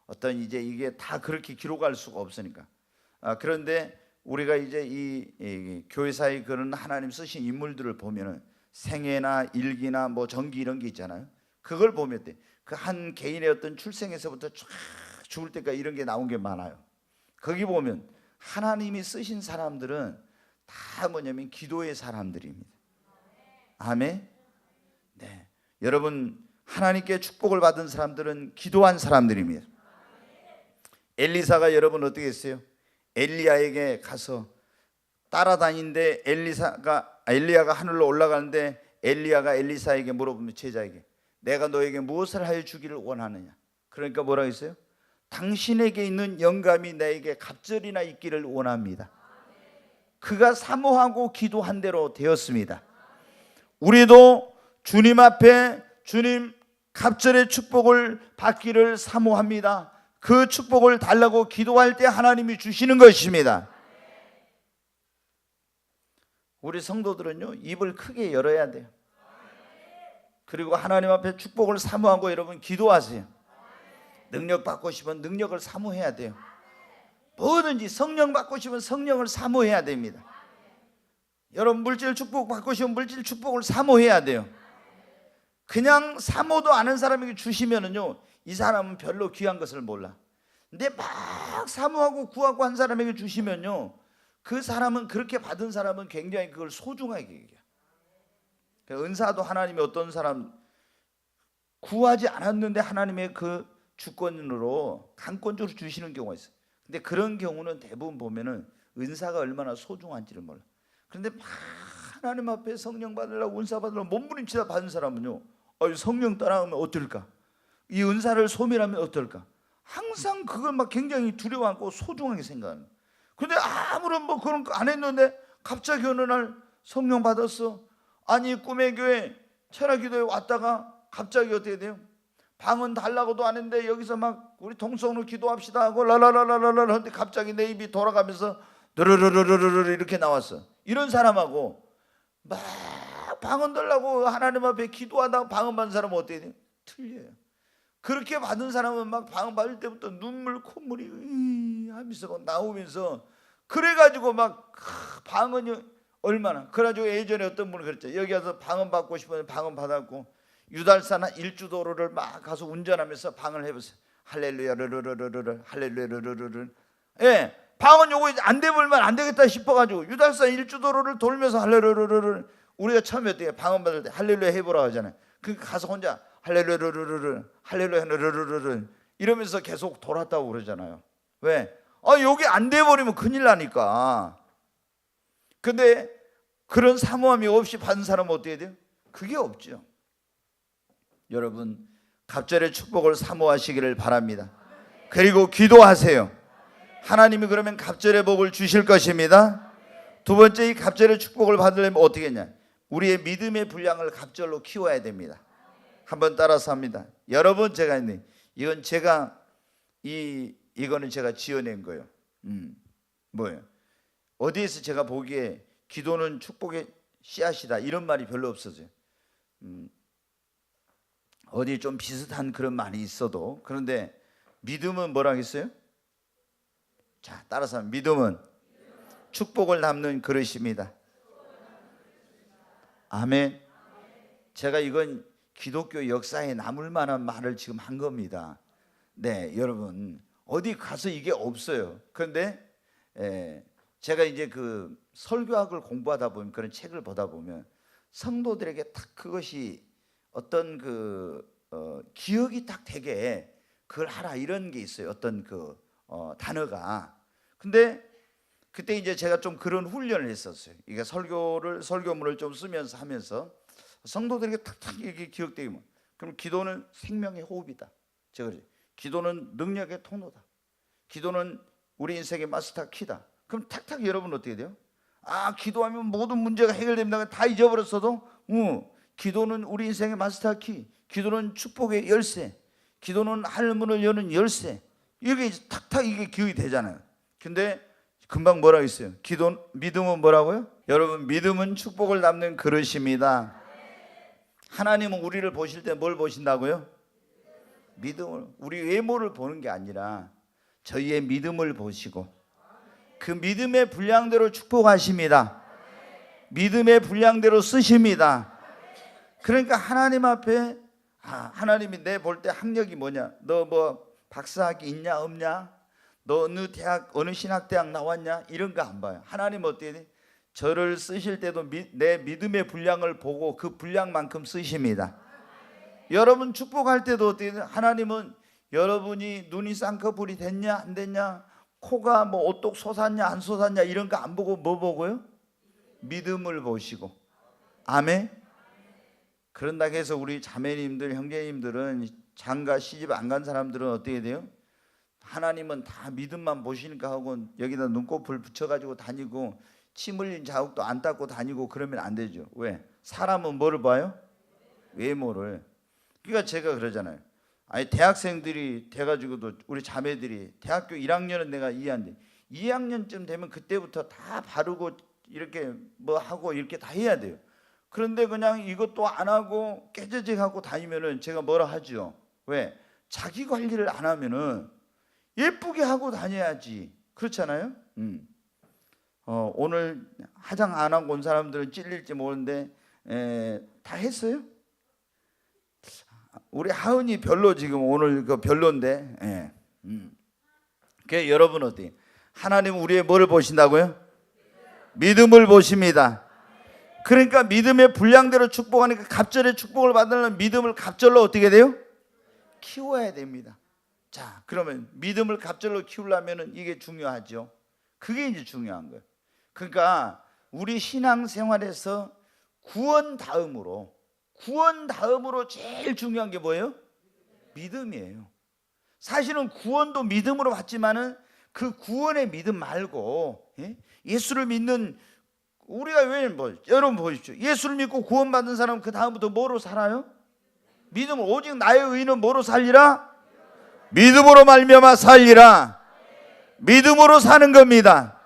어떤 이제 이게 다 그렇게 기록할 수가 없으니까. 그런데 우리가 이제 이 교회사의 그런 하나님 쓰신 인물들을 보면은 생애나 일기나 뭐 전기 이런 게 있잖아요. 그걸 보면 돼. 그 한 개인의 어떤 출생에서부터 쫙 죽을 때까지 이런 게 나온 게 많아요. 거기 보면 하나님이 쓰신 사람들은 다 뭐냐면 기도의 사람들입니다. 아멘. 네, 여러분 하나님께 축복을 받은 사람들은 기도한 사람들입니다. 엘리사가 여러분 어떻게 했어요? 엘리야에게 가서 따라다니는데 엘리야가 하늘로 올라가는데 엘리야가 엘리사에게 물어보면 제자에게 내가 너에게 무엇을 하여 주기를 원하느냐. 그러니까 뭐라 했어요? 당신에게 있는 영감이 나에게 갑절이나 있기를 원합니다. 그가 사모하고 기도한 대로 되었습니다. 우리도 주님 앞에 주님 갑절의 축복을 받기를 사모합니다. 그 축복을 달라고 기도할 때 하나님이 주시는 것입니다. 우리 성도들은요, 입을 크게 열어야 돼요. 그리고 하나님 앞에 축복을 사모하고 여러분 기도하세요. 능력 받고 싶으면 능력을 사모해야 돼요. 뭐든지 성령 받고 싶으면 성령을 사모해야 됩니다. 여러분 물질 축복 받고 싶으면 물질 축복을 사모해야 돼요. 그냥 사모도 않은 사람에게 주시면은요, 이 사람은 별로 귀한 것을 몰라. 근데 막 사모하고 구하고 한 사람에게 주시면요, 그 사람은 그렇게 받은 사람은 굉장히 그걸 소중하게 여겨요. 은사도 하나님이 어떤 사람 구하지 않았는데 하나님의 그 주권으로 강권적으로 주시는 경우가 있어요. 근데 그런 경우는 대부분 보면은 은사가 얼마나 소중한지를 몰라. 그런데 막 하나님 앞에 성령 받으려고 은사 받으려고 몸부림치다 받은 사람은요, 성령 따라가면 어떨까? 이 은사를 소멸하면 어떨까? 항상 그걸 막 굉장히 두려워하고 소중하게 생각하는. 근데 아무런 뭐 그런 거 안 했는데 갑자기 어느 날 성령 받았어. 아니 꿈의 교회 철학기도에 왔다가 갑자기 어떻게 돼요? 방은 달라고도 안 했는데 여기서 막 우리 동성으로 기도합시다 하고 라라라라라라 하는데 갑자기 내 입이 돌아가면서 드르르르르르 이렇게 나왔어. 이런 사람하고 막 방언 달라고 하나님 앞에 기도하다가 방언 받은 사람은 어떻게 돼요? 틀려요. 그렇게 받은 사람은 막 방언 받을 때부터 눈물 콧물이 하면서 막 나오면서 그래가지고 막 방언이 얼마나. 그래가지고 예전에 어떤 분이 그랬죠. 여기 와서 방언 받고 싶으면 방언 받았고 유달산나 일주도로를 막 가서 운전하면서 방언을 해보세요. 할렐루야 르르르르르 할렐루야 르르르르. 예, 방언 요거 안 돼버리면 안 되겠다 싶어가지고 유달산 일주도로를 돌면서 할렐루야. 우리가 처음에 어떻게 방언 받을 때 할렐루야 해보라고 하잖아요. 그 가서 혼자 할렐루야 르르르르 할렐루야 르르르르 이러면서 계속 돌았다고 그러잖아요. 왜? 여기 안 돼버리면 큰일 나니까. 근데 그런 사모함이 없이 받은 사람은 어떻게 돼요? 그게 없죠. 여러분 갑절의 축복을 사모하시기를 바랍니다. 그리고 기도하세요. 하나님이 그러면 갑절의 복을 주실 것입니다. 두 번째, 이 갑절의 축복을 받으려면 어떻게 했냐? 우리의 믿음의 분량을 갑절로 키워야 됩니다. 한번 따라서 합니다. 여러분 제가 했네. 이건 제가 이거는 제가 지어낸 거예요. 뭐예요? 어디에서 제가 보기에 기도는 축복의 씨앗이다 이런 말이 별로 없어져요. 어디 좀 비슷한 그런 말이 있어도, 그런데 믿음은 뭐라 했어요? 자, 따라서 믿음은 축복을 담는 그릇입니다. 아멘. 제가 이건 기독교 역사에 남을 만한 말을 지금 한 겁니다. 네, 여러분 어디 가서 이게 없어요. 그런데 제가 이제 그 설교학을 공부하다 보면, 그런 책을 보다 보면 성도들에게 딱 그것이 어떤 기억이 딱 되게 그걸 하라 이런 게 있어요. 어떤 단어가. 근데 그때 이제 제가 좀 그런 훈련을 했었어요. 이게 설교문을 좀 쓰면서 하면서 성도들에게 탁탁 이게 기억되면, 그럼 기도는 생명의 호흡이다. 제가 그래요. 기도는 능력의 통로다. 기도는 우리 인생의 마스터 키다. 그럼 탁탁 여러분 어떻게 돼요? 기도하면 모든 문제가 해결됩니다. 다 잊어버렸어도 기도는 우리 인생의 마스터 키. 기도는 축복의 열쇠. 기도는 하늘문을 여는 열쇠. 이게 탁탁 이게 기억이 되잖아요. 근데 금방 뭐라고 했어요? 믿음은 뭐라고요? 여러분 믿음은 축복을 담는 그릇입니다. 하나님은 우리를 보실 때 뭘 보신다고요? 믿음을. 우리 외모를 보는 게 아니라 저희의 믿음을 보시고 그 믿음의 분량대로 축복하십니다. 믿음의 분량대로 쓰십니다. 그러니까 하나님 앞에 하나님이 내 볼 때 학력이 뭐냐? 너 뭐 박사학위 있냐 없냐? 너 어느 대학 어느 신학대학 나왔냐? 이런 거 안 봐요. 하나님 어떻게 돼? 저를 쓰실 때도 내 믿음의 분량을 보고 그 분량만큼 쓰십니다. 여러분 축복할 때도 어떻게 돼? 하나님은 여러분이 눈이 쌍꺼풀이 됐냐 안 됐냐, 코가 뭐 오똑 솟았냐 안 솟았냐 이런 거 안 보고 뭐 보고요? 믿음을 보시고. 아멘. 그런다 해서 우리 자매님들, 형제님들은 장가 시집 안 간 사람들은 어떻게 돼요? 하나님은 다 믿음만 보시니까 하고 여기다 눈곱을 붙여가지고 다니고 침 흘린 자국도 안 닦고 다니고 그러면 안 되죠. 왜? 사람은 뭐를 봐요? 외모를. 그러니까 제가 그러잖아요. 아니 대학생들이 돼가지고도 우리 자매들이 대학교 1학년은 내가 이해한대. 2학년쯤 되면 그때부터 다 바르고 이렇게 뭐 하고 이렇게 다 해야 돼요. 그런데 그냥 이것도 안 하고 깨져지하고 다니면은 제가 뭐라 하죠. 왜? 자기 관리를 안 하면은 예쁘게 하고 다녀야지. 그렇잖아요. 오늘 화장 안 하고 온 사람들은 찔릴지 모르는데 다 했어요? 우리 하은이 별로 지금 오늘 그 별론데. 그 여러분 어때요? 하나님 우리의 뭐를 보신다고요? 믿음을 보십니다. 그러니까 믿음의 분량대로 축복하니까 갑절의 축복을 받으려면 믿음을 갑절로 어떻게 돼요? 키워야 됩니다. 자, 그러면 믿음을 갑절로 키우려면 이게 중요하죠. 그게 이제 중요한 거예요. 그러니까 우리 신앙생활에서 구원 다음으로 제일 중요한 게 뭐예요? 믿음이에요. 사실은 구원도 믿음으로 받지만은 그 구원의 믿음 말고 예수를 믿는 우리가 왜 여러분 보십시오. 예수를 믿고 구원받은 사람은 그 다음부터 뭐로 살아요? 믿음으로. 오직 나의 의는 뭐로 살리라? 믿음으로 말미암아 살리라. 믿음으로 사는 겁니다.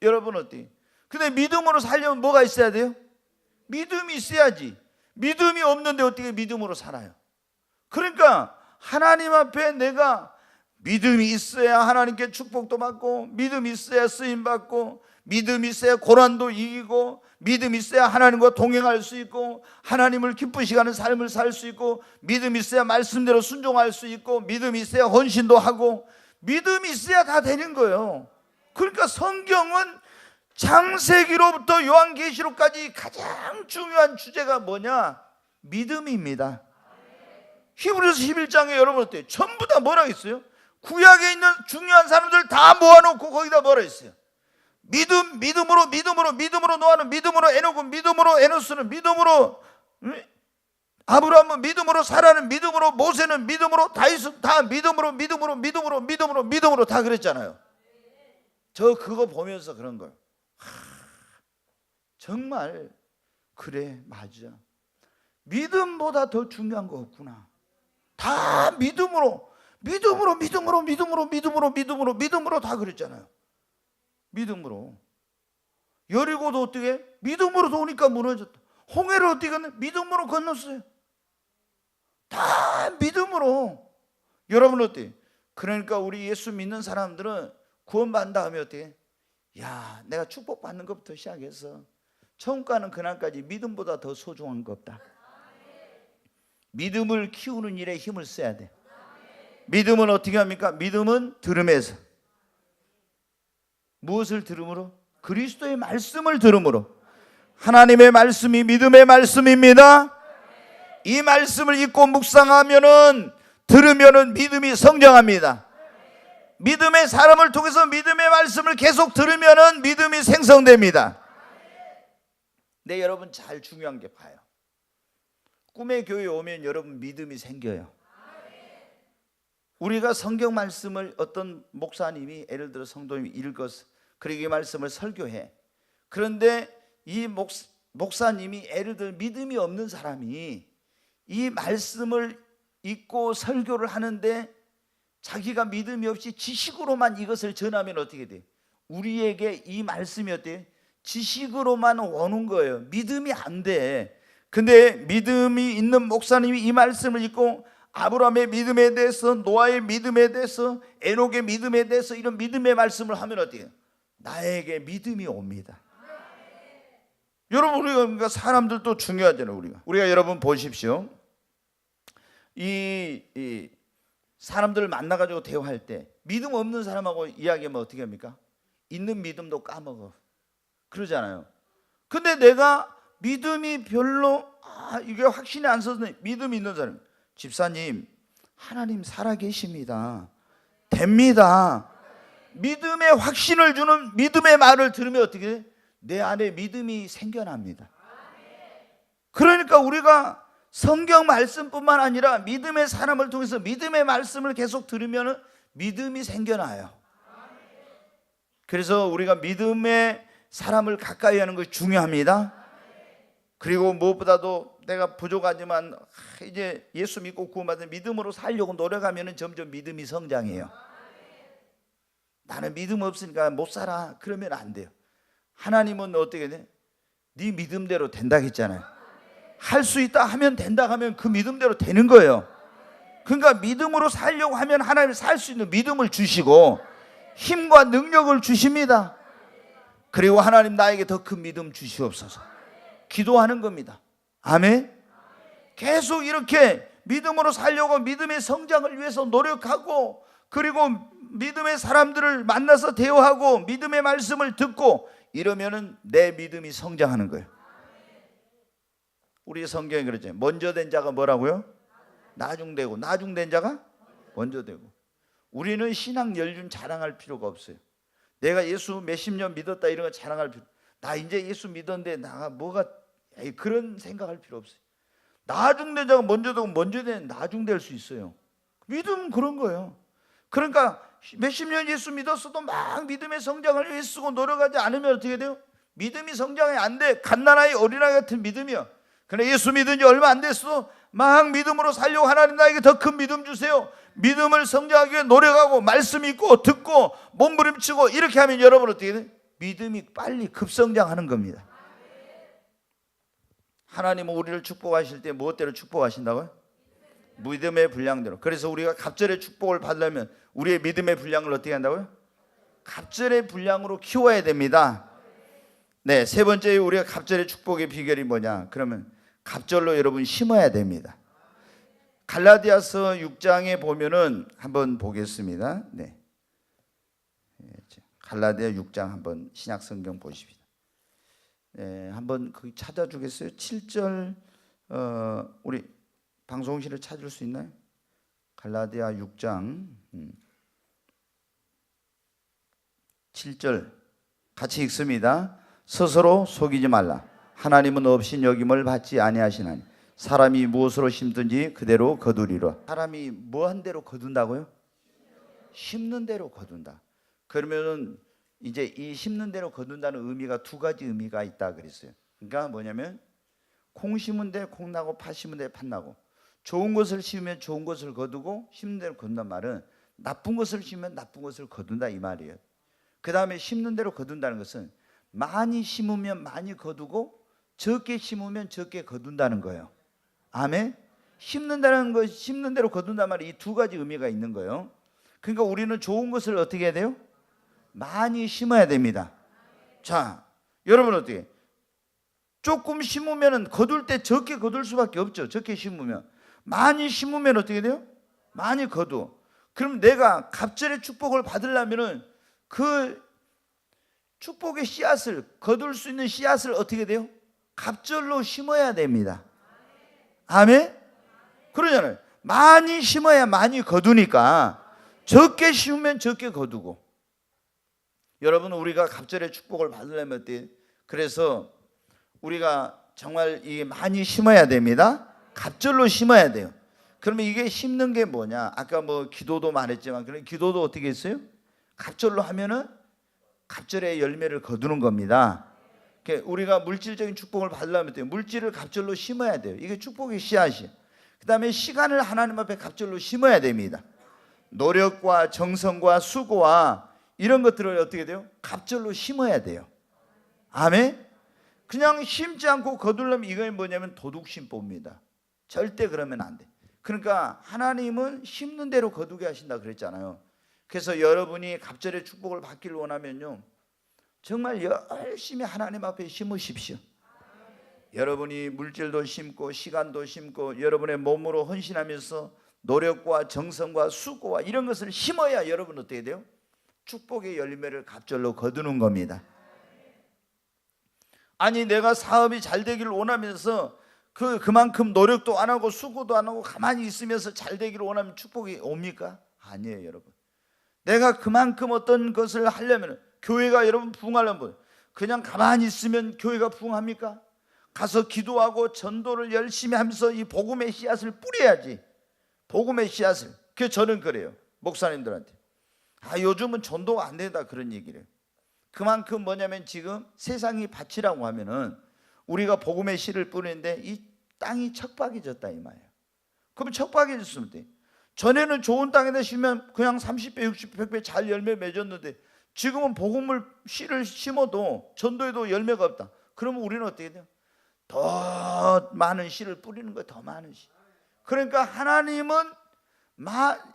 여러분 어때요? 근데 믿음으로 살려면 뭐가 있어야 돼요? 믿음이 있어야지. 믿음이 없는데 어떻게 믿음으로 살아요? 그러니까 하나님 앞에 내가 믿음이 있어야 하나님께 축복도 받고, 믿음이 있어야 쓰임받고, 믿음이 있어야 고난도 이기고, 믿음이 있어야 하나님과 동행할 수 있고, 하나님을 기쁘시게 하는 삶을 살 수 있고, 믿음이 있어야 말씀대로 순종할 수 있고, 믿음이 있어야 헌신도 하고, 믿음이 있어야 다 되는 거예요. 그러니까 성경은 창세기로부터 요한계시록까지 가장 중요한 주제가 뭐냐? 믿음입니다. 히브리서 11장에 여러분 어때요? 전부 다 뭐라고 했어요? 구약에 있는 중요한 사람들 다 모아놓고 거기다 뭐라 했어요? 믿음으로 노아는 믿음으로 에녹은 믿음으로 에노스는 믿음으로 아브라함은 믿음으로 사라는 믿음으로 모세는 믿음으로 다윗은 다 믿음으로 다 그랬잖아요. 저 그거 보면서 그런 거예요. 정말 그래 맞아. 믿음보다 더 중요한 거 없구나. 다 믿음으로 다 그랬잖아요. 믿음으로. 여리고도 어떻게? 믿음으로 도니까 무너졌다. 홍해를 어떻게 건너? 믿음으로 건넜어요. 다 믿음으로. 여러분 어때요? 그러니까 우리 예수 믿는 사람들은 구원받은 다음에 어떻게? 야, 내가 축복받는 것부터 시작해서 처음 가는 그날까지 믿음보다 더 소중한 거 없다. 믿음을 키우는 일에 힘을 써야 돼. 믿음은 어떻게 합니까? 믿음은 들음에서. 무엇을 들음으로? 그리스도의 말씀을 들음으로. 하나님의 말씀이 믿음의 말씀입니다. 이 말씀을 읽고 묵상하면은 들으면은 믿음이 성장합니다. 믿음의 사람을 통해서 믿음의 말씀을 계속 들으면은 믿음이 생성됩니다. 네, 여러분 잘 중요한 게 봐요. 꿈의 교회에 오면 여러분 믿음이 생겨요. 우리가 성경 말씀을 어떤 목사님이 예를 들어 성도님이 읽어서 그리고 이 말씀을 설교해. 그런데 이 목사님이 예를 들어 믿음이 없는 사람이 이 말씀을 읽고 설교를 하는데 자기가 믿음이 없이 지식으로만 이것을 전하면 어떻게 돼? 우리에게 이 말씀이 어때요? 지식으로만 오는 거예요. 믿음이 안 돼. 근데 믿음이 있는 목사님이 이 말씀을 읽고 아브라함의 믿음에 대해서, 노아의 믿음에 대해서, 에녹의 믿음에 대해서 이런 믿음의 말씀을 하면 어때요? 나에게 믿음이 옵니다. 여러분 우리가 사람들도 중요하잖아요. 우리가 여러분 보십시오. 이 사람들을 만나가지고 대화할 때 믿음 없는 사람하고 이야기하면 어떻게 합니까? 있는 믿음도 까먹어. 그러잖아요. 근데 내가 믿음이 별로 이게 확신이 안 서서 믿음이 있는 사람, 집사님 하나님 살아계십니다. 됩니다. 믿음의 확신을 주는 믿음의 말을 들으면 어떻게 돼? 내 안에 믿음이 생겨납니다. 그러니까 우리가 성경 말씀뿐만 아니라 믿음의 사람을 통해서 믿음의 말씀을 계속 들으면 믿음이 생겨나요. 그래서 우리가 믿음의 사람을 가까이 하는 것이 중요합니다. 그리고 무엇보다도 내가 부족하지만 이제 예수 믿고 구원받은 믿음으로 살려고 노력하면 점점 믿음이 성장해요. 나는 믿음 없으니까 못 살아 그러면 안 돼요. 하나님은 어떻게 돼? 네 믿음대로 된다 했잖아요. 할 수 있다 하면 된다 하면 그 믿음대로 되는 거예요. 그러니까 믿음으로 살려고 하면 하나님이 살 수 있는 믿음을 주시고 힘과 능력을 주십니다. 그리고 하나님 나에게 더 큰 믿음 주시옵소서 기도하는 겁니다. 아멘. 계속 이렇게 믿음으로 살려고 믿음의 성장을 위해서 노력하고, 그리고 믿음의 사람들을 만나서 대화하고 믿음의 말씀을 듣고 이러면은 내 믿음이 성장하는 거예요. 우리 성경에 그러죠. 먼저 된 자가 뭐라고요? 나중되고, 나중된 자가 먼저 되고. 우리는 신앙 연륜 자랑할 필요가 없어요. 내가 예수 몇십 년 믿었다 이런 거 자랑할 필요. 나 이제 예수 믿었는데 나가 뭐가, 그런 생각할 필요 없어요. 나중된 자가 먼저 되고 먼저 된 나중될 수 있어요. 믿음은 그런 거예요. 그러니까 몇십 년 예수 믿었어도 막 믿음의 성장을 위해 쓰고 노력하지 않으면 어떻게 돼요? 믿음이 성장이 안 돼. 갓난아이 어린아이 같은 믿음이요. 그래 예수 믿은 지 얼마 안 됐어. 막 믿음으로 살려고 하나님 나에게 더 큰 믿음 주세요. 믿음을 성장하기 위해 노력하고 말씀 읽고 듣고 몸부림치고 이렇게 하면 여러분 어떻게 돼요? 믿음이 빨리 급성장하는 겁니다. 하나님은 우리를 축복하실 때 무엇대로 축복하신다고요? 믿음의 분량대로. 그래서 우리가 갑절의 축복을 받으려면 우리의 믿음의 분량을 어떻게 한다고요? 갑절의 분량으로 키워야 됩니다. 네, 세 번째 우리가 갑절의 축복의 비결이 뭐냐? 그러면 갑절로 여러분 심어야 됩니다. 갈라디아서 6장에 보면은 한번 보겠습니다. 네, 갈라디아 6장 한번 신약 성경 보십시다. 네, 한번 거기 찾아주겠어요? 7절 우리 방송실을 찾을 수 있나요? 갈라디아 6장 7절 같이 읽습니다. 스스로 속이지 말라. 하나님은 없인 여김을 받지 아니하시나니 사람이 무엇으로 심든지 그대로 거두리라. 사람이 뭐한 대로 거둔다고요? 심는 대로 거둔다. 그러면은 이제 이 심는 대로 거둔다는 의미가 두 가지 의미가 있다 그랬어요. 그러니까 뭐냐면 콩 심은 데 콩 나고 팥 심은 데 팥 나고, 좋은 것을 심으면 좋은 것을 거두고 심는 대로 거둔단 말은 나쁜 것을 심으면 나쁜 것을 거둔다 이 말이에요. 그 다음에 심는 대로 거둔다는 것은 많이 심으면 많이 거두고 적게 심으면 적게 거둔다는 거예요. 아멘. 심는다는 것, 심는 대로 거둔단 말이 이 두 가지 의미가 있는 거예요. 그러니까 우리는 좋은 것을 어떻게 해야 돼요? 많이 심어야 됩니다. 자, 여러분 어떻게? 조금 심으면 거둘 때 적게 거둘 수밖에 없죠. 적게 심으면. 많이 심으면 어떻게 돼요? 많이 거두. 그럼 내가 갑절의 축복을 받으려면은 그 축복의 씨앗을 거둘 수 있는 씨앗을 어떻게 돼요? 갑절로 심어야 됩니다. 아멘? 그러잖아요. 많이 심어야 많이 거두니까 적게 심으면 적게 거두고. 여러분 우리가 갑절의 축복을 받으려면 어때요? 그래서 우리가 정말 이게 많이 심어야 됩니다. 갑절로 심어야 돼요. 그러면 이게 심는 게 뭐냐? 아까 뭐 기도도 말했지만 그런 기도도 어떻게 했어요? 갑절로 하면은 갑절의 열매를 거두는 겁니다. 우리가 물질적인 축복을 받으려면 돼요. 물질을 갑절로 심어야 돼요. 이게 축복의 씨앗이에요. 그 다음에 시간을 하나님 앞에 갑절로 심어야 됩니다. 노력과 정성과 수고와 이런 것들을 어떻게 돼요? 갑절로 심어야 돼요. 아멘? 그냥 심지 않고 거두려면 이건 뭐냐면 도둑심보입니다. 절대 그러면 안 돼. 그러니까 하나님은 심는 대로 거두게 하신다 그랬잖아요. 그래서 여러분이 갑절의 축복을 받기를 원하면요, 정말 열심히 하나님 앞에 심으십시오. 여러분이 물질도 심고 시간도 심고 여러분의 몸으로 헌신하면서 노력과 정성과 수고와 이런 것을 심어야 여러분 어떻게 돼요? 축복의 열매를 갑절로 거두는 겁니다. 아니 내가 사업이 잘 되기를 원하면서 그만큼 노력도 안 하고 수고도 안 하고 가만히 있으면서 잘 되기를 원하면 축복이 옵니까? 아니에요 여러분. 내가 그만큼 어떤 것을 하려면, 교회가 여러분 부흥하려면 그냥 가만히 있으면 교회가 부흥합니까? 가서 기도하고 전도를 열심히 하면서 이 복음의 씨앗을 뿌려야지. 복음의 씨앗을. 그래서 저는 그래요. 목사님들한테. 요즘은 전도가 안 된다 그런 얘기를 해요. 그만큼 뭐냐면 지금 세상이 밭이라고 하면은 우리가 복음의 씨를 뿌리는데 이 땅이 척박해졌다 이 말이에요. 그럼 척박해졌으면 돼. 전에는 좋은 땅에다 심으면 그냥 30배, 60배, 100배 잘 열매 맺었는데 지금은 복음을 씨를 심어도 전도에도 열매가 없다. 그러면 우리는 어떻게 돼요? 더 많은 씨를 뿌리는 거예요. 더 많은 씨. 그러니까 하나님은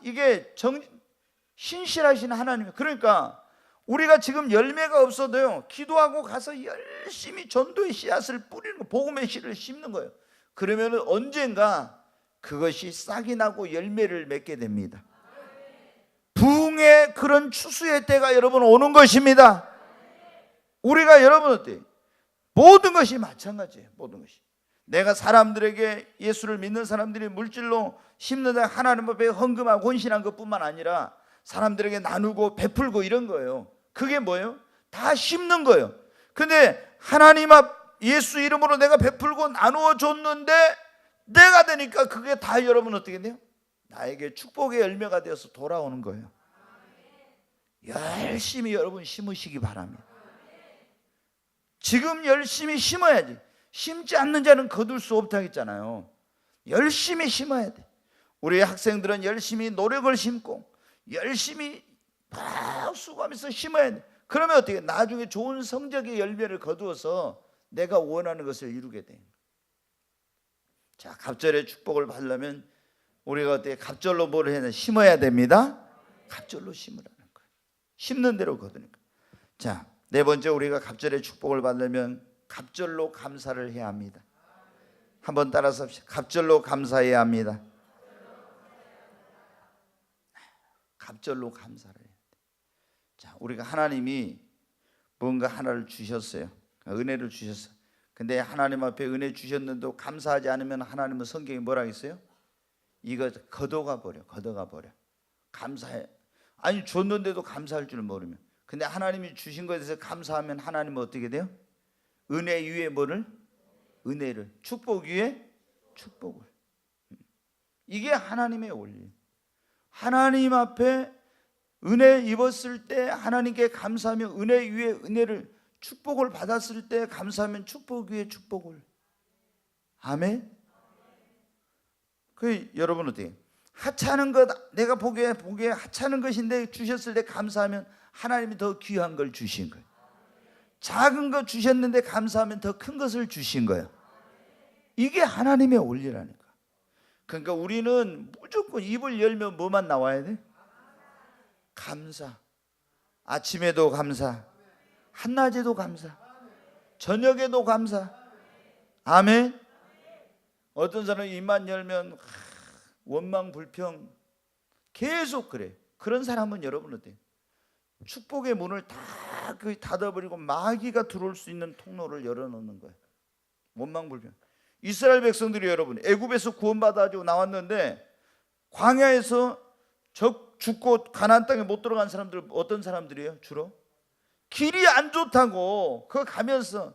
이게 신실하신 하나님이에요. 그러니까 우리가 지금 열매가 없어도요, 기도하고 가서 열심히 전도의 씨앗을 뿌리는 거, 복음의 씨를 심는 거예요. 그러면 언젠가 그것이 싹이 나고 열매를 맺게 됩니다. 부흥의 그런 추수의 때가 여러분 오는 것입니다. 우리가 여러분 어때요? 모든 것이 마찬가지예요. 모든 것이. 내가 사람들에게, 예수를 믿는 사람들이 물질로 심는데 하나님 앞에 헌금하고 헌신한 것뿐만 아니라 사람들에게 나누고 베풀고 이런 거예요. 그게 뭐예요? 다 심는 거예요. 근데 하나님 앞 예수 이름으로 내가 베풀고 나누어 줬는데 내가 되니까 그게 다 여러분 어떻게 돼요? 나에게 축복의 열매가 되어서 돌아오는 거예요. 열심히 여러분 심으시기 바랍니다. 지금 열심히 심어야지. 심지 않는 자는 거둘 수 없다 했잖아요. 열심히 심어야 돼. 우리 학생들은 열심히 노력을 심고 열심히 막 수고하면서 심어야 돼. 그러면 어떻게? 나중에 좋은 성적의 열매를 거두어서 내가 원하는 것을 이루게 돼. 자, 갑절의 축복을 받으려면 우리가 어떻게? 갑절로 뭘 해야 돼? 심어야 됩니다. 갑절로 심으라는 거예요. 심는 대로 거두니까. 자, 네 번째, 우리가 갑절의 축복을 받으려면 갑절로 감사를 해야 합니다. 한번 따라서 합시다. 갑절로 감사해야 합니다. 갑절로 감사를 해야 돼. 자, 우리가 하나님이 뭔가 하나를 주셨어요. 은혜를 주셨어요. 근데 하나님 앞에 은혜 주셨는데도 감사하지 않으면 하나님은 성경에 뭐라 했어요? 이거 걷어가 버려. 감사해. 아니, 줬는데도 감사할 줄 모르면. 근데 하나님이 주신 것에 대해서 감사하면 하나님은 어떻게 돼요? 은혜 위에 뭐를? 은혜를. 축복 위에 축복을. 이게 하나님의 원리. 하나님 앞에 은혜 입었을 때 하나님께 감사하며 은혜 위에 은혜를, 축복을 받았을 때 감사하면 축복 위에 축복을. 아멘. 여러분 어때요? 하찮은 것, 내가 보기에 하찮은 것인데 주셨을 때 감사하면 하나님이 더 귀한 걸 주신 거예요. 작은 것 주셨는데 감사하면 더 큰 것을 주신 거예요. 이게 하나님의 원리라니까. 그러니까 우리는 무조건 입을 열면 뭐만 나와야 돼? 감사. 아침에도 감사, 한낮에도 감사, 저녁에도 감사. 아멘. 어떤 사람은 입만 열면 원망 불평 계속 그래. 그런 사람은 여러분 어때요? 축복의 문을 다 닫아버리고 마귀가 들어올 수 있는 통로를 열어놓는 거예요. 원망 불평. 이스라엘 백성들이 여러분 애굽에서 구원받아가지고 나왔는데 광야에서 죽고 가나안 땅에 못 들어간 사람들 어떤 사람들이에요? 주로 길이 안 좋다고 그거 가면서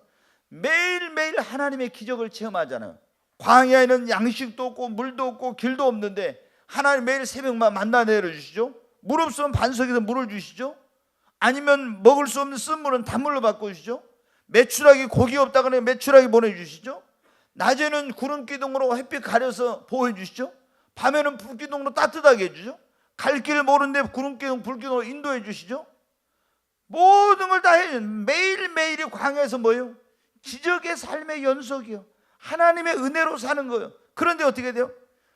매일매일 하나님의 기적을 체험하잖아요. 광야에는 양식도 없고 물도 없고 길도 없는데 하나님 매일 새벽만 만나 내려주시죠. 물 없으면 반석에서 물을 주시죠. 아니면 먹을 수 없는 쓴 물은 단물로 바꿔주시죠. 메추라기 고기 없다 그러면 메추라기 보내주시죠. 낮에는 구름 기둥으로 햇빛 가려서 보호해 주시죠. 밤에는 불 기둥으로 따뜻하게 해주죠. 갈 길 모르는데 구름 기둥 불 기둥으로 인도해 주시죠. 모든 걸 다 해요. 매일매일이 광야에서 뭐예요? 기적의 삶의 연속이요. 하나님의 은혜로 사는 거예요. 그런데 어떻게 돼요?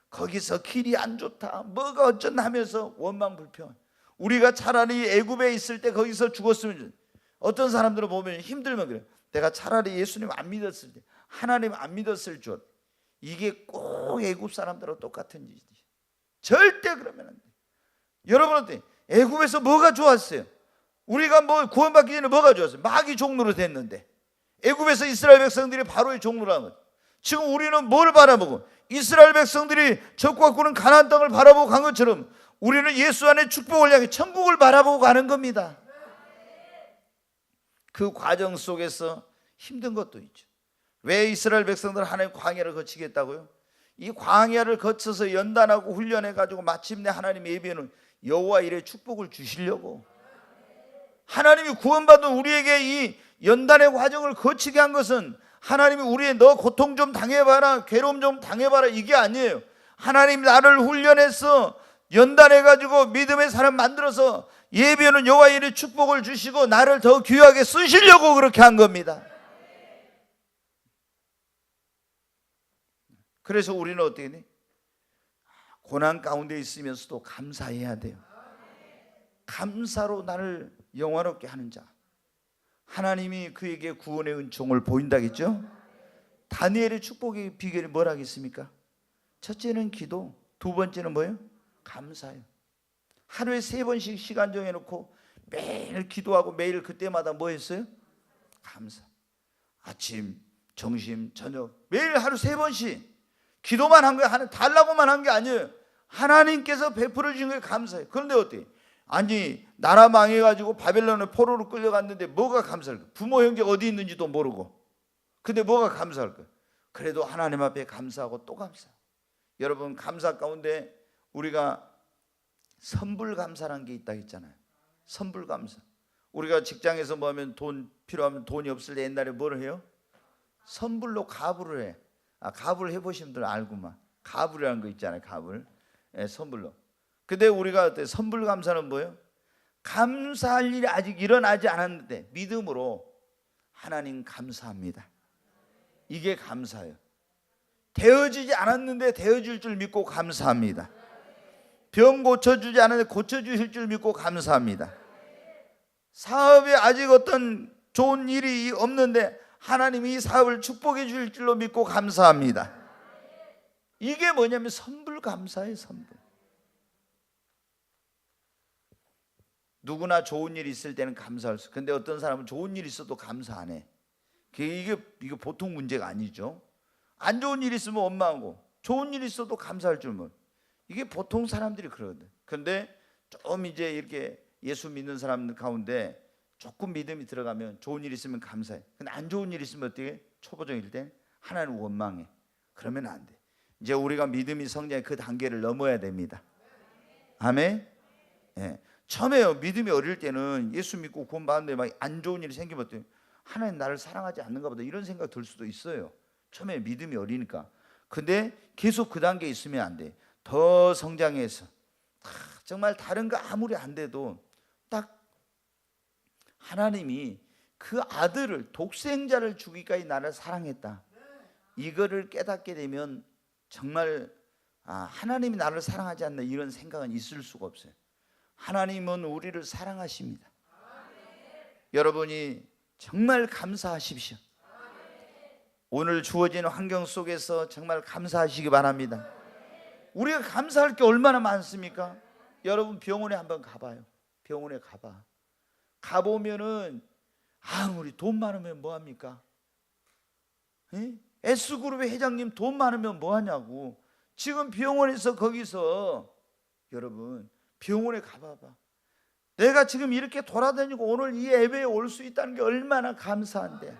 거기서 길이 안 좋다 뭐가 어쩐다 하면서 원망 불평. 우리가 차라리 애굽에 있을 때 거기서 죽었으면, 어떤 사람들은 보면 힘들면 그래요. 내가 차라리 예수님 안 믿었을 때, 하나님 안 믿었을 줄. 이게 꼭 애굽 사람들하고 똑같은 짓이에요. 절대 그러면 안 돼. 여러분한테 애굽에서 뭐가 좋았어요? 우리가 뭐 구원받기 전에 뭐가 좋았어요? 마귀 종로로 됐는데 애굽에서 이스라엘 백성들이 바로의 종로로 한 거예요. 지금 우리는 뭘 바라보고, 이스라엘 백성들이 적과 꾸는 가나안 땅을 바라보고 간 것처럼 우리는 예수 안에 축복을 향해 천국을 바라보고 가는 겁니다. 그 과정 속에서 힘든 것도 있죠. 왜 이스라엘 백성들 하나님 광야를 거치게 했다고요? 이 광야를 거쳐서 연단하고 훈련해 가지고 마침내 하나님 예비하는 여호와 일의 축복을 주시려고, 하나님이 구원받은 우리에게 이 연단의 과정을 거치게 한 것은 하나님이 우리의 너 고통 좀 당해봐라, 괴로움 좀 당해봐라, 이게 아니에요. 하나님 나를 훈련해서 연단해 가지고 믿음의 사람 만들어서 예비하는 여호와 일의 축복을 주시고 나를 더 귀하게 쓰시려고 그렇게 한 겁니다. 그래서 우리는 어떻게 해? 고난 가운데 있으면서도 감사해야 돼요. 감사로 나를 영화롭게 하는 자, 하나님이 그에게 구원의 은총을 보인다겠죠. 다니엘의 축복의 비결이 뭐라겠습니까? 첫째는 기도, 두 번째는 뭐예요? 감사예요. 하루에 3번씩 시간 정해놓고 매일 기도하고 매일 그때마다 뭐 했어요? 감사. 아침, 점심, 저녁 매일 하루 3번씩 기도만 한 거예요. 달라고만 한 게 아니에요. 하나님께서 베풀어 주신 거에 감사해요. 그런데 어때요? 아니 나라 망해가지고 바벨론의 포로로 끌려갔는데 뭐가 감사할까? 부모 형제 어디 있는지도 모르고, 근데 뭐가 감사할까? 그래도 하나님 앞에 감사하고 또 감사. 여러분, 감사 가운데 우리가 선불감사라는 게 있다 했잖아요. 선불감사. 우리가 직장에서 뭐 하면 돈 필요하면 돈이 없을 때 옛날에 뭘 해요? 선불로 가불을 해. 가불 해보신 분들 알구만. 가불이라는 거 있잖아요. 가불. 선불로. 근데 우리가 어때? 선불감사는 뭐예요? 감사할 일이 아직 일어나지 않았는데 믿음으로 하나님 감사합니다. 이게 감사예요. 되어지지 않았는데 되어질 줄 믿고 감사합니다. 병 고쳐주지 않았는데 고쳐주실 줄 믿고 감사합니다. 사업에 아직 어떤 좋은 일이 없는데 하나님이 이 사업을 축복해 주실 줄로 믿고 감사합니다. 이게 뭐냐면 선불감사예요. 선불. 누구나 좋은 일이 있을 때는 감사할 수. 근데 어떤 사람은 좋은 일이 있어도 감사 안 해. 이게 보통 문제가 아니죠. 안 좋은 일이 있으면 원망하고 좋은 일이 있어도 감사할 줄 모르. 이게 보통 사람들이 그러거든. 근데 좀 이제 이렇게 예수 믿는 사람들 가운데 조금 믿음이 들어가면 좋은 일 있으면 감사해. 근데 안 좋은 일 있으면 어떻게? 초보적일 때 하나님 원망해. 그러면 안 돼. 이제 우리가 믿음이 성장의 그 단계를 넘어야 됩니다. 아멘. 예. 처음에요, 믿음이 어릴 때는 예수 믿고 구원 받는데 막 안 좋은 일이 생기면 어때요? 하나님 나를 사랑하지 않는가 보다 이런 생각 들 수도 있어요. 처음에 믿음이 어리니까. 근데 계속 그 단계에 있으면 안 돼. 더 성장해서 정말 다른 거 아무리 안 돼도 딱 하나님이 그 아들을, 독생자를 주기까지 나를 사랑했다, 이거를 깨닫게 되면 정말 하나님이 나를 사랑하지 않나 이런 생각은 있을 수가 없어요. 하나님은 우리를 사랑하십니다. 여러분이 정말 감사하십시오. 오늘 주어진 환경 속에서 정말 감사하시기 바랍니다. 우리가 감사할 게 얼마나 많습니까? 여러분, 병원에 한번 가봐요. 병원에 가보면은 아무리 돈 많으면 뭐합니까? S그룹의 회장님 돈 많으면 뭐하냐고. 지금 병원에서 거기서 여러분 병원에 가봐봐. 내가 지금 이렇게 돌아다니고 오늘 이 예배에 올 수 있다는 게 얼마나 감사한데.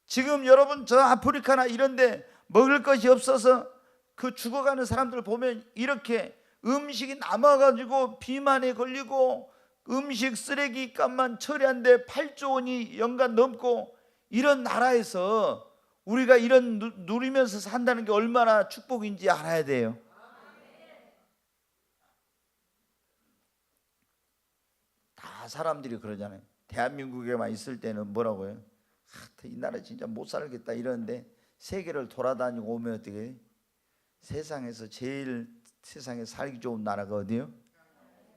지금 여러분 저 아프리카나 이런 데 먹을 것이 없어서 그 죽어가는 사람들 보면 이렇게 음식이 남아가지고 비만에 걸리고 음식 쓰레기 값만 처리하는데 8조 원이 연간 넘고, 이런 나라에서 우리가 이런 누리면서 산다는 게 얼마나 축복인지 알아야 돼요. 다 사람들이 그러잖아요. 대한민국에만 있을 때는 뭐라고 해요? 이 나라 진짜 못 살겠다 이러는데 세계를 돌아다니고 오면 어떻게 해요? 세상에서 제일 세상에 살기 좋은 나라가 어디요?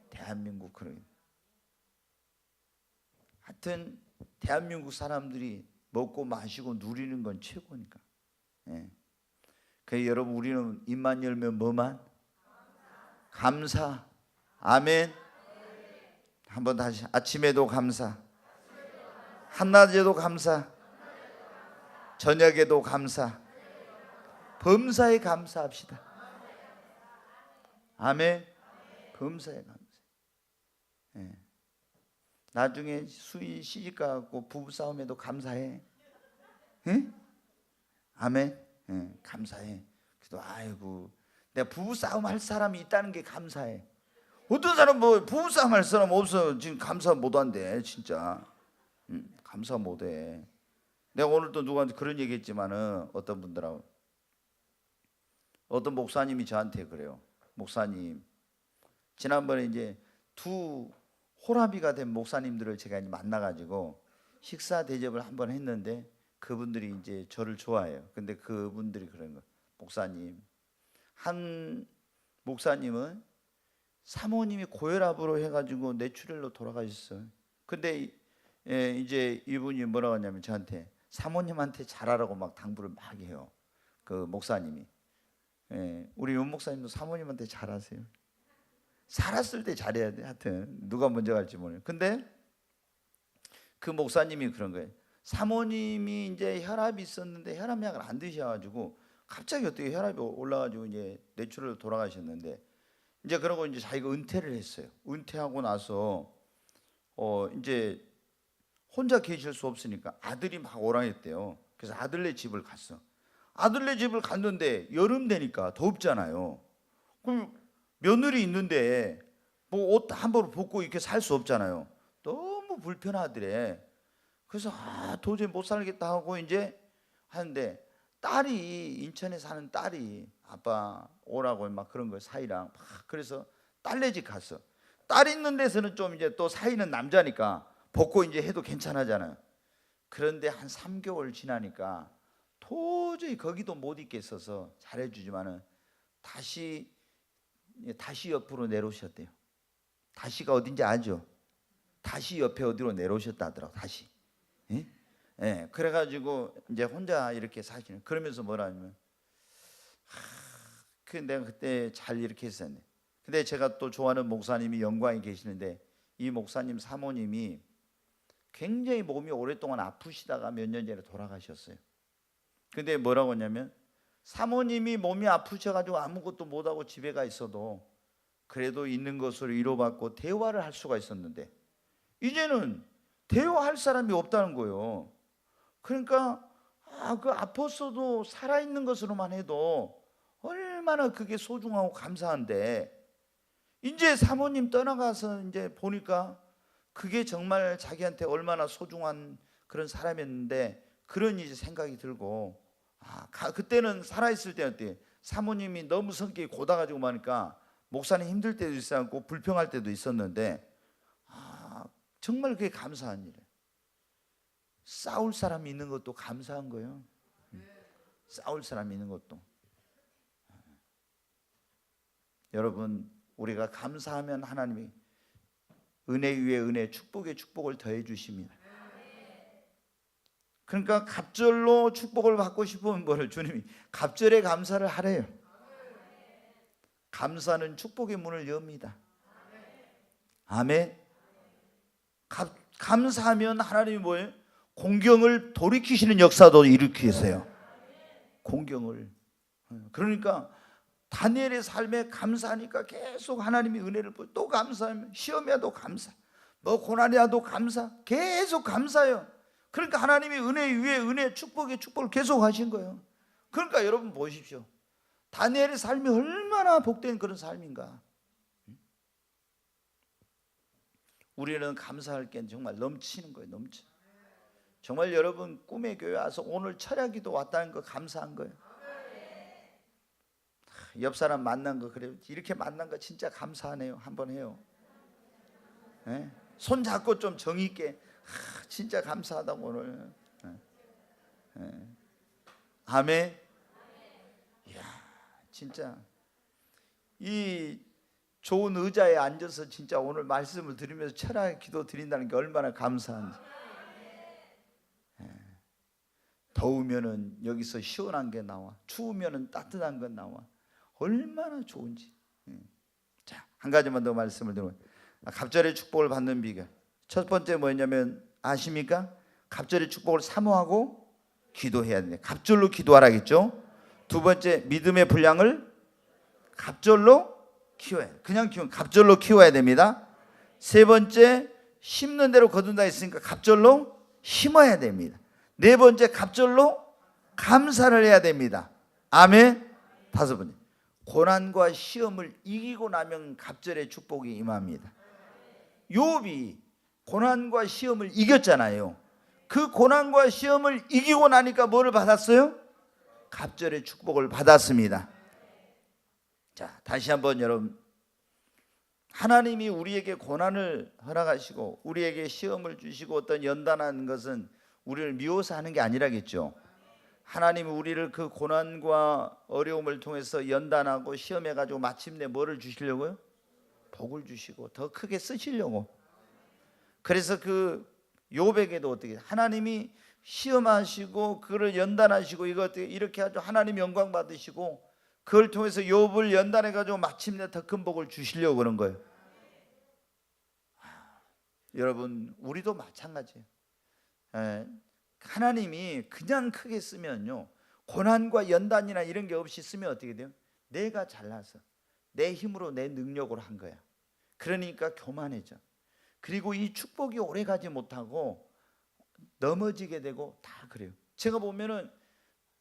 대한민국. 그러니 하여튼 대한민국 사람들이 먹고 마시고 누리는 건 최고니까. 그래서 여러분, 우리는 입만 열면 뭐만? 감사. 아멘. 한번 다시. 아침에도 감사, 한낮에도 감사, 저녁에도 감사, 범사에 감사합시다. 아멘. 범사에 감사. 나중에 수희 시집가고 부부싸움에도 감사해. 예? 아멘. 예, 감사해. 그래도 아이고 내가 부부 싸움 할 사람이 있다는 게 감사해. 어떤 사람 뭐 부부 싸움 할 사람 없어. 지금 감사 못 한대 진짜. 감사 못해. 내가 오늘 또 누구한테 그런 얘기했지만은 어떤 분들하고 어떤 목사님이 저한테 그래요. 목사님, 지난번에 이제 두 호라비가 된 목사님들을 제가 이제 만나가지고 식사 대접을 한번 했는데 그분들이 이제 저를 좋아해요. 근데 그분들이 그런 거, 목사님, 한 목사님은 사모님이 고혈압으로 해가지고 뇌출혈로 돌아가셨어요. 근데 이제 이분이 뭐라고 하냐면 저한테 사모님한테 잘하라고 막 당부를 막 해요. 그 목사님이. 우리 윤 목사님도 사모님한테 잘하세요. 살았을 때 잘해야 돼. 하여튼 누가 먼저 갈지 모르요. 근데 그 목사님이 그런 거예요. 사모님이 이제 혈압이 있었는데 혈압약을 안 드셔가지고 갑자기 어떻게 혈압이 올라가지고 이제 뇌출혈로 돌아가셨는데 이제 그러고 이제 자기가 은퇴를 했어요. 은퇴하고 나서 이제 혼자 계실 수 없으니까 아들이 막 오라했대요. 그래서 아들네 집을 갔어. 아들네 집을 갔는데 여름 되니까 덥잖아요. 그럼 며느리 있는데 뭐 옷 한 벌 벗고 이렇게 살 수 없잖아요. 너무 불편하더래. 그래서 도저히 못 살겠다 하고 이제 하는데 딸이 인천에 사는 딸이 아빠 오라고 막 그런 거 사이랑 막 그래서 딸네 집 갔어. 딸 있는 데서는 좀 이제 또 사이는 남자니까 벗고 이제 해도 괜찮아잖아요. 그런데 한 3개월 지나니까 도저히 거기도 못 있겠어서 잘해주지만은 다시 옆으로 내려오셨대요. 다시가 어딘지 알죠? 다시 옆에 어디로 내려오셨다더라고. 다시. 예? 예, 그래가지고 이제 혼자 이렇게 사시는. 그러면서 뭐라 하면 내가 그때 잘 이렇게 했었네. 근데 제가 또 좋아하는 목사님이 영광에 계시는데 이 목사님 사모님이 굉장히 몸이 오랫동안 아프시다가 몇 년 전에 돌아가셨어요. 근데 뭐라고 하냐면 사모님이 몸이 아프셔가지고 아무것도 못하고 집에 가 있어도 그래도 있는 것으로 위로받고 대화를 할 수가 있었는데 이제는 대화할 사람이 없다는 거예요. 그러니까 그 아팠어도 살아있는 것으로만 해도 얼마나 그게 소중하고 감사한데 이제 사모님 떠나가서 이제 보니까 그게 정말 자기한테 얼마나 소중한 그런 사람이었는데 그런 이제 생각이 들고 그때는 살아있을 때였대. 사모님이 너무 성격이 고다가지고 마니까 목사님 힘들 때도 있었고 불평할 때도 있었는데 정말 그게 감사한 일이에요. 싸울 사람이 있는 것도 감사한 거예요. 싸울 사람이 있는 것도. 여러분 우리가 감사하면 하나님이 은혜 위에 은혜, 축복에 축복을 더해 주십니다. 그러니까 갑절로 축복을 받고 싶으면 뭐를 주님이 갑절에 감사를 하래요. 감사는 축복의 문을 엽니다. 아멘. 감사하면 하나님이 뭐예요? 공경을 돌이키시는 역사도 일으키세요. 공경을. 그러니까 다니엘의 삶에 감사하니까 계속 하나님이 은혜를 또 감사하면 시험이 와도 감사, 뭐 고난이 와도 감사, 계속 감사해요. 그러니까 하나님이 은혜 위에 은혜, 축복에 축복을 계속 하신 거예요. 그러니까 여러분 보십시오. 다니엘의 삶이 얼마나 복된 그런 삶인가. 우리는 감사할 게 정말 넘치는 거예요. 넘쳐. 정말 여러분 꿈의 교회 와서 오늘 철야기도 왔다는 거 감사한 거예요. 옆 사람 만난 거 그래요. 이렇게 만난 거 진짜 감사하네요. 한번 해요. 네? 손 잡고 좀 정의 있게 진짜 감사하다고 오늘. 네. 아멘. 이야, 진짜 이 좋은 의자에 앉아서 진짜 오늘 말씀을 들으면서 철야 기도 드린다는 게 얼마나 감사한지. 더우면은 여기서 시원한 게 나와, 추우면은 따뜻한 건 나와. 얼마나 좋은지. 자, 한 가지만 더 말씀을 드리면 갑절의 축복을 받는 비결. 첫 번째 뭐였냐면 아십니까? 갑절의 축복을 사모하고 기도해야 돼. 갑절로 기도하라겠죠. 두 번째 믿음의 분량을 갑절로 키워야 돼. 그냥 키우면 갑절로 키워야 됩니다. 세 번째 심는 대로 거둔다 했으니까 갑절로 심어야 됩니다. 네 번째, 갑절로 감사를 해야 됩니다. 아멘. 다섯 번째, 고난과 시험을 이기고 나면 갑절의 축복이 임합니다. 욥이 고난과 시험을 이겼잖아요. 그 고난과 시험을 이기고 나니까 뭐를 받았어요? 갑절의 축복을 받았습니다. 자, 다시 한번 여러분, 하나님이 우리에게 고난을 허락하시고 우리에게 시험을 주시고 어떤 연단하는 것은 우리를 미워서 하는 게 아니라겠죠. 하나님이 우리를 그 고난과 어려움을 통해서 연단하고 시험해가지고 마침내 뭐를 주시려고요? 복을 주시고 더 크게 쓰시려고. 그래서 그 욥에게도 어떻게 하나님이 시험하시고 그를 연단하시고 이렇게 하죠. 하나님 영광 받으시고 그걸 통해서 욥을 연단해가지고 마침내 더 큰 복을 주시려고 그런 거예요. 여러분, 우리도 마찬가지예요. 하나님이 그냥 크게 쓰면요, 고난과 연단이나 이런 게 없이 쓰면 어떻게 돼요? 내가 잘나서 내 힘으로 내 능력으로 한 거야. 그러니까 교만해져. 그리고 이 축복이 오래가지 못하고 넘어지게 되고 다 그래요. 제가 보면은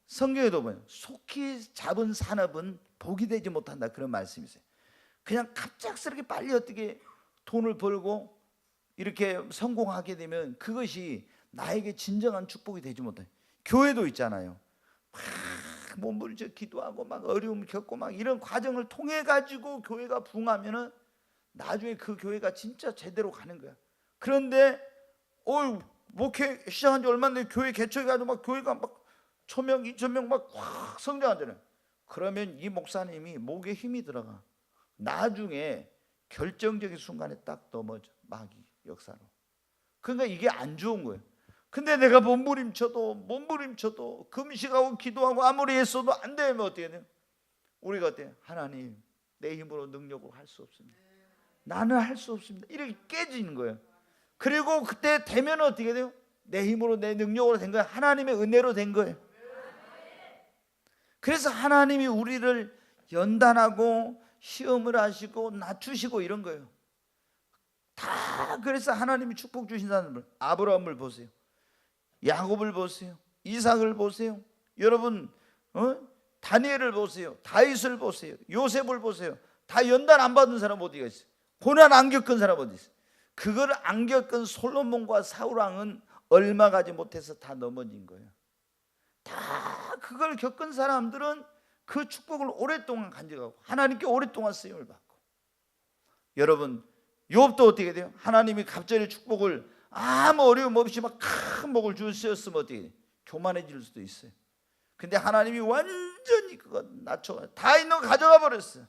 성경에도 보면 속히 잡은 산업은 복이 되지 못한다, 그런 말씀이 있어요. 그냥 갑작스럽게 빨리 어떻게 돈을 벌고 이렇게 성공하게 되면 그것이 나에게 진정한 축복이 되지 못해요. 교회도 있잖아요. 막 몸부림쳐 기도하고 막 어려움을 겪고 막 이런 과정을 통해 가지고 교회가 부흥하면은 나중에 그 교회가 진짜 제대로 가는 거야. 그런데 목회 시작한 지 얼마 안 됐는데 교회 개척해가지고 막 교회가 막 1,000명, 2,000명 막 확 성장하잖아요. 그러면 이 목사님이 목에 힘이 들어가. 나중에 결정적인 순간에 딱 넘어져, 마귀 역사로. 그러니까 이게 안 좋은 거예요. 근데 내가 몸부림쳐도 금식하고 기도하고 아무리 했어도 안 되면 어떻게 돼요? 우리가 어때요? 하나님, 내 힘으로 능력으로 할 수 없습니다. 나는 할 수 없습니다. 이렇게 깨지는 거예요. 그리고 그때 되면 어떻게 돼요? 내 힘으로 내 능력으로 된 거예요. 하나님의 은혜로 된 거예요. 그래서 하나님이 우리를 연단하고 시험을 하시고 낮추시고 이런 거예요. 다 그래서 하나님이 축복 주신다는 분. 아브라함을 보세요. 야곱을 보세요. 이삭을 보세요. 여러분, 다니엘을 보세요. 다윗을 보세요. 요셉을 보세요. 다 연단 안 받은 사람 어디가 있어요? 고난 안 겪은 사람 어디 있어요? 그걸 안 겪은 솔로몬과 사울왕은 얼마 가지 못해서 다 넘어진 거예요. 다 그걸 겪은 사람들은 그 축복을 오랫동안 간직하고 하나님께 오랫동안 쓰임을 받고. 여러분, 욥도 어떻게 돼요? 하나님이 갑자기 축복을 아무 어려움 없이 막 큰 복을 주셨으면 어떻게 돼요? 교만해질 수도 있어요. 근데 하나님이 완전히 그거 낮춰 다 있는 거 가져가 버렸어요.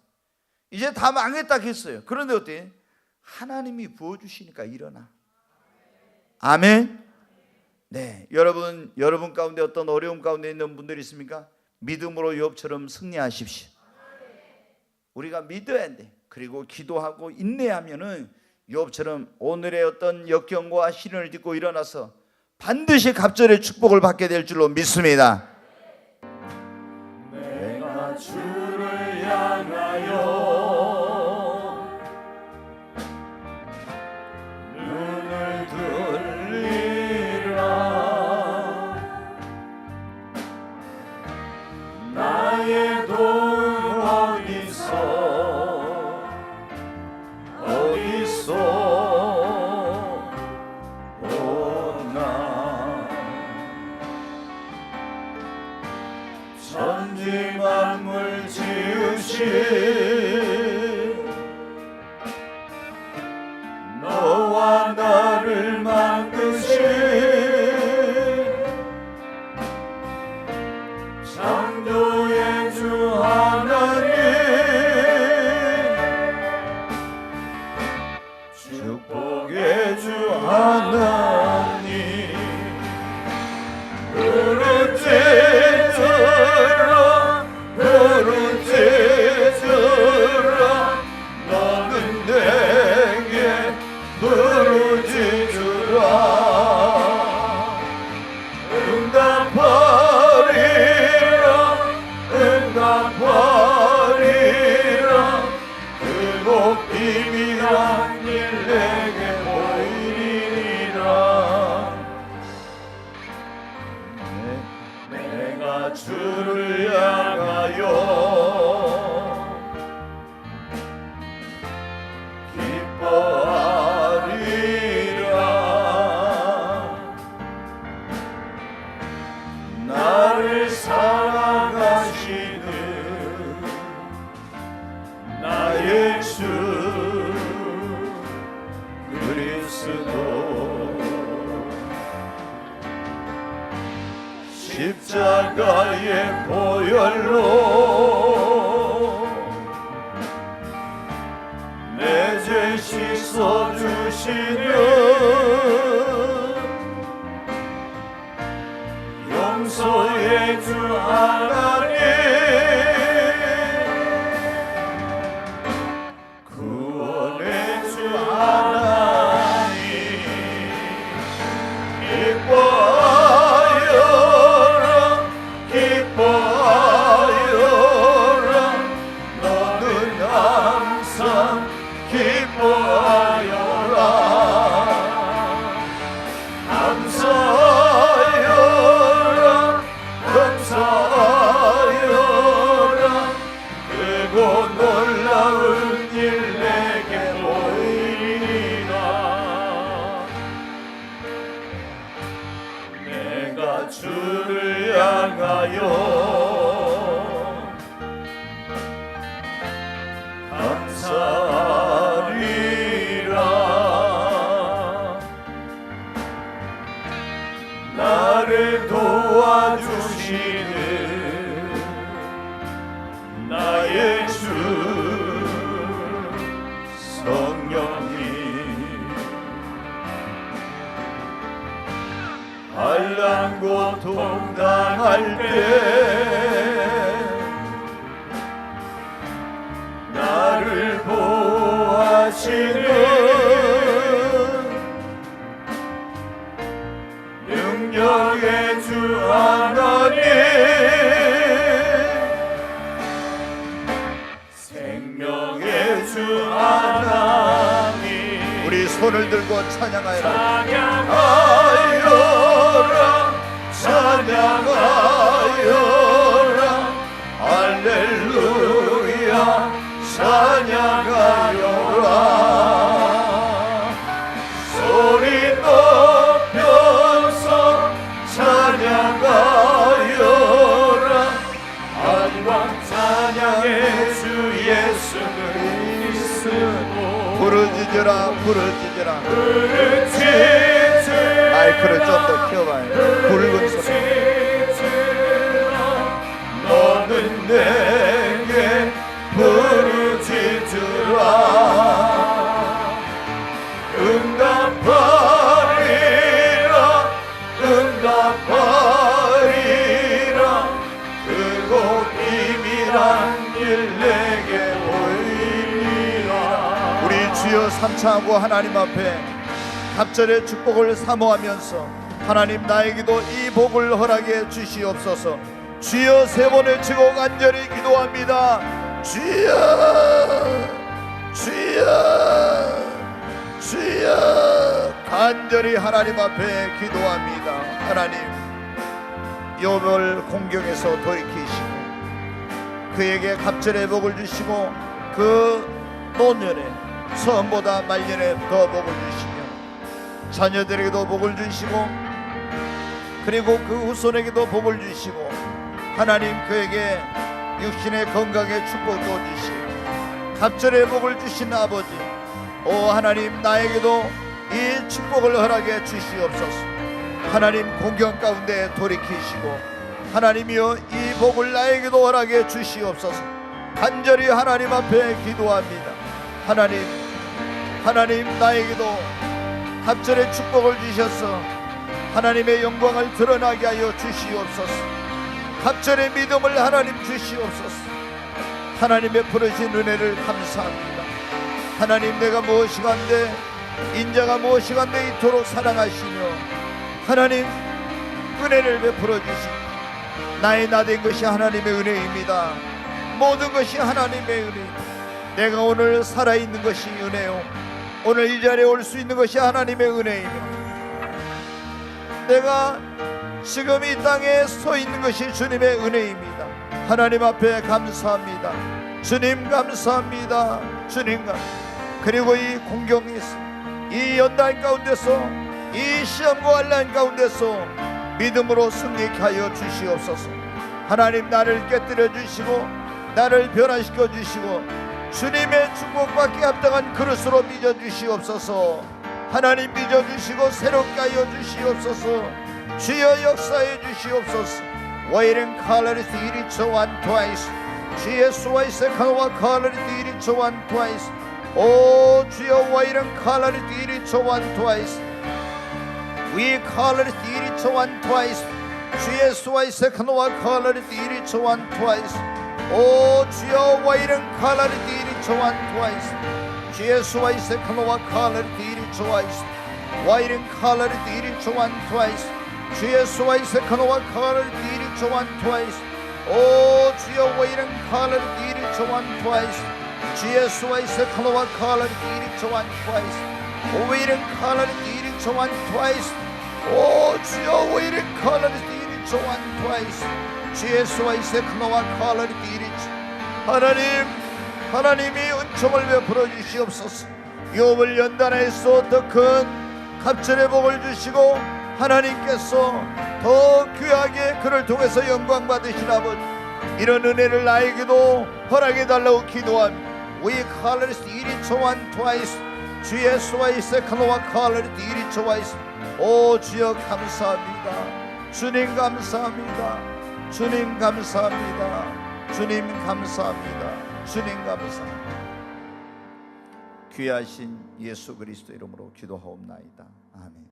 이제 다 망했다 했어요. 그런데 어때요? 하나님이 부어주시니까 일어나. 아멘. 네, 여러분 가운데 어떤 어려움 가운데 있는 분들이 있습니까? 믿음으로 욥처럼 승리하십시오. 우리가 믿어야 돼. 그리고 기도하고 인내하면은 욥처럼 오늘의 어떤 역경과 시련을 딛고 일어나서 반드시 갑절의 축복을 받게 될 줄로 믿습니다. 내가 주를 향하여 눈을 들리라. 나의 도움 어디서 오나. 천지 만물 지으신 너와 나를 만드신 창조의 주 하나님, 축복의 주 하나님, 부르짖으라 너는 내게 부르짖으라. 응답하리라. 그곳 비밀한 일 내게 보이리라. 주를 향하여 기뻐하리라. 나를 사랑하시는 나의 주 그리스도 십자가의 보혈로 내 죄 씻어주시는 용서의 주 하나님, 구원의 주 하나님, 기뻐하여라 기뻐하여라. 너는 항상 기뻐하여라. 감사하여라 감사하여라. 크고 놀라운 일 내게 보이리라. 내가 주를 향하여 감사하리라. 나를 도와주시는 나의 주 성령님, 환난 고통 당할 때 나를 보호하시는 능력의 주 하나님, 생명의 주 하나님, 우리 손을 들고 찬양하여라. 찬양하여라 찬양하여라. 할렐루야 찬양하여라. 소리 높여서 찬양하여라. 한광 찬양의 주 예수 그리스도. 부르짖으라 부르짖으라. 부르짖으라. 마이크를 좀 더 키워봐요. 굵은 소리. 너는 내게 부르짖으라. 응답하리라 응답하리라. 그곳 비밀한 일 내게 보이리라. 우리 주여 삼창하고 하나님 앞에 갑절의 축복을 사모하면서 하나님 나에게도 이 복을 허락해 주시옵소서. 주여 세 번을 치고 간절히 기도합니다. 주여 주여 주여. 간절히 하나님 앞에 기도합니다. 하나님 욥을 공경에서 돌이키시고 그에게 갑절의 복을 주시고 그 노년에 처음보다 말년에 더 복을 주시며 자녀들에게도 복을 주시고 그리고 그 후손에게도 복을 주시고 하나님 그에게 육신의 건강의 축복도 주시고 갑절의 복을 주신 아버지, 오 하나님 나에게도 이 축복을 허락해 주시옵소서. 하나님 공경 가운데 돌이키시고 하나님이여 이 복을 나에게도 허락해 주시옵소서. 간절히 하나님 앞에 기도합니다. 하나님 나에게도 갑절의 축복을 주셔서 하나님의 영광을 드러나게 하여 주시옵소서. 갑절의 믿음을 하나님 주시옵소서. 하나님 베풀으신 은혜를 감사합니다. 하나님 내가 무엇이간데 인자가 무엇이간데 이토록 사랑하시며 하나님 은혜를 베풀어 주시고 나의 나된 것이 하나님의 은혜입니다. 모든 것이 하나님의 은혜입니다. 내가 오늘 살아있는 것이 은혜요 오늘 이 자리에 올 수 있는 것이 하나님의 은혜이며 내가 지금 이 땅에 서 있는 것이 주님의 은혜입니다. 하나님 앞에 감사합니다. 주님 감사합니다. 주님 그리고 이 공경에서, 이 연단 가운데서, 이 시험과 환난 가운데서 믿음으로 승리케 하여 주시옵소서. 하나님, 나를 깨뜨려 주시고 나를 변화시켜 주시고 주님의 축복받기 합당한 그릇으로 빚어 주시옵소서. 하나님, 빚어 주시고 새롭게 하여 주시옵소서. 주여 역사해 주시옵소서. 와이른 칼라리스 이리쳐 완 트와이스, 주 예수와의 세카노와 칼라리스 이리쳐 완 트와이스. 오 주여, 와이른 칼라리스 이리쳐 완 트와이스, 위 칼라리스 이리쳐 완 트와이스. 주 예수와의 세카노와 칼라리스 이리쳐 완 트와이스. 오 주여, 와이른 칼라리스 이리쳐 완 트와이스. 주 예수와의 세카노와 칼라리스 이리쳐 와이스. 와이른 칼라리스 이리쳐 완 트와이스. 주 예수와의 세카노와 칼라리스 이리쳐 완 트와이스. 오 주여, 와이른 칼라리스 이리쳐 완 트와이스. 주 예수와의 세카노와 칼라리스 이리쳐 완 트와이스. 오 와이른 칼라리스 이리쳐 완 트와이스. 오 주여, 와이른 칼라리스 이리쳐 완 트와이스. 주 예수와의 세카노와 칼라리스 이리쳐. 하나님, 하나님이 은총을 베풀어 주시옵소서. 욥을 연단해서 더 큰 갑절의 복을 주시고 하나님께서 더 귀하게 그를 통해서 영광 받으신 아버지, 이런 은혜를 나에게도 허락해 달라고 기도합니다. We call 이리쳐 완 트와이스. 주 예수와의 세카노와 칼라리스 이리쳐 와이스. 오 주여 감사합니다. 주님 감사합니다. 주님 감사합니다. 주님 감사합니다. 주님 감사합니다. 귀하신 예수 그리스도 이름으로 기도하옵나이다. 아멘.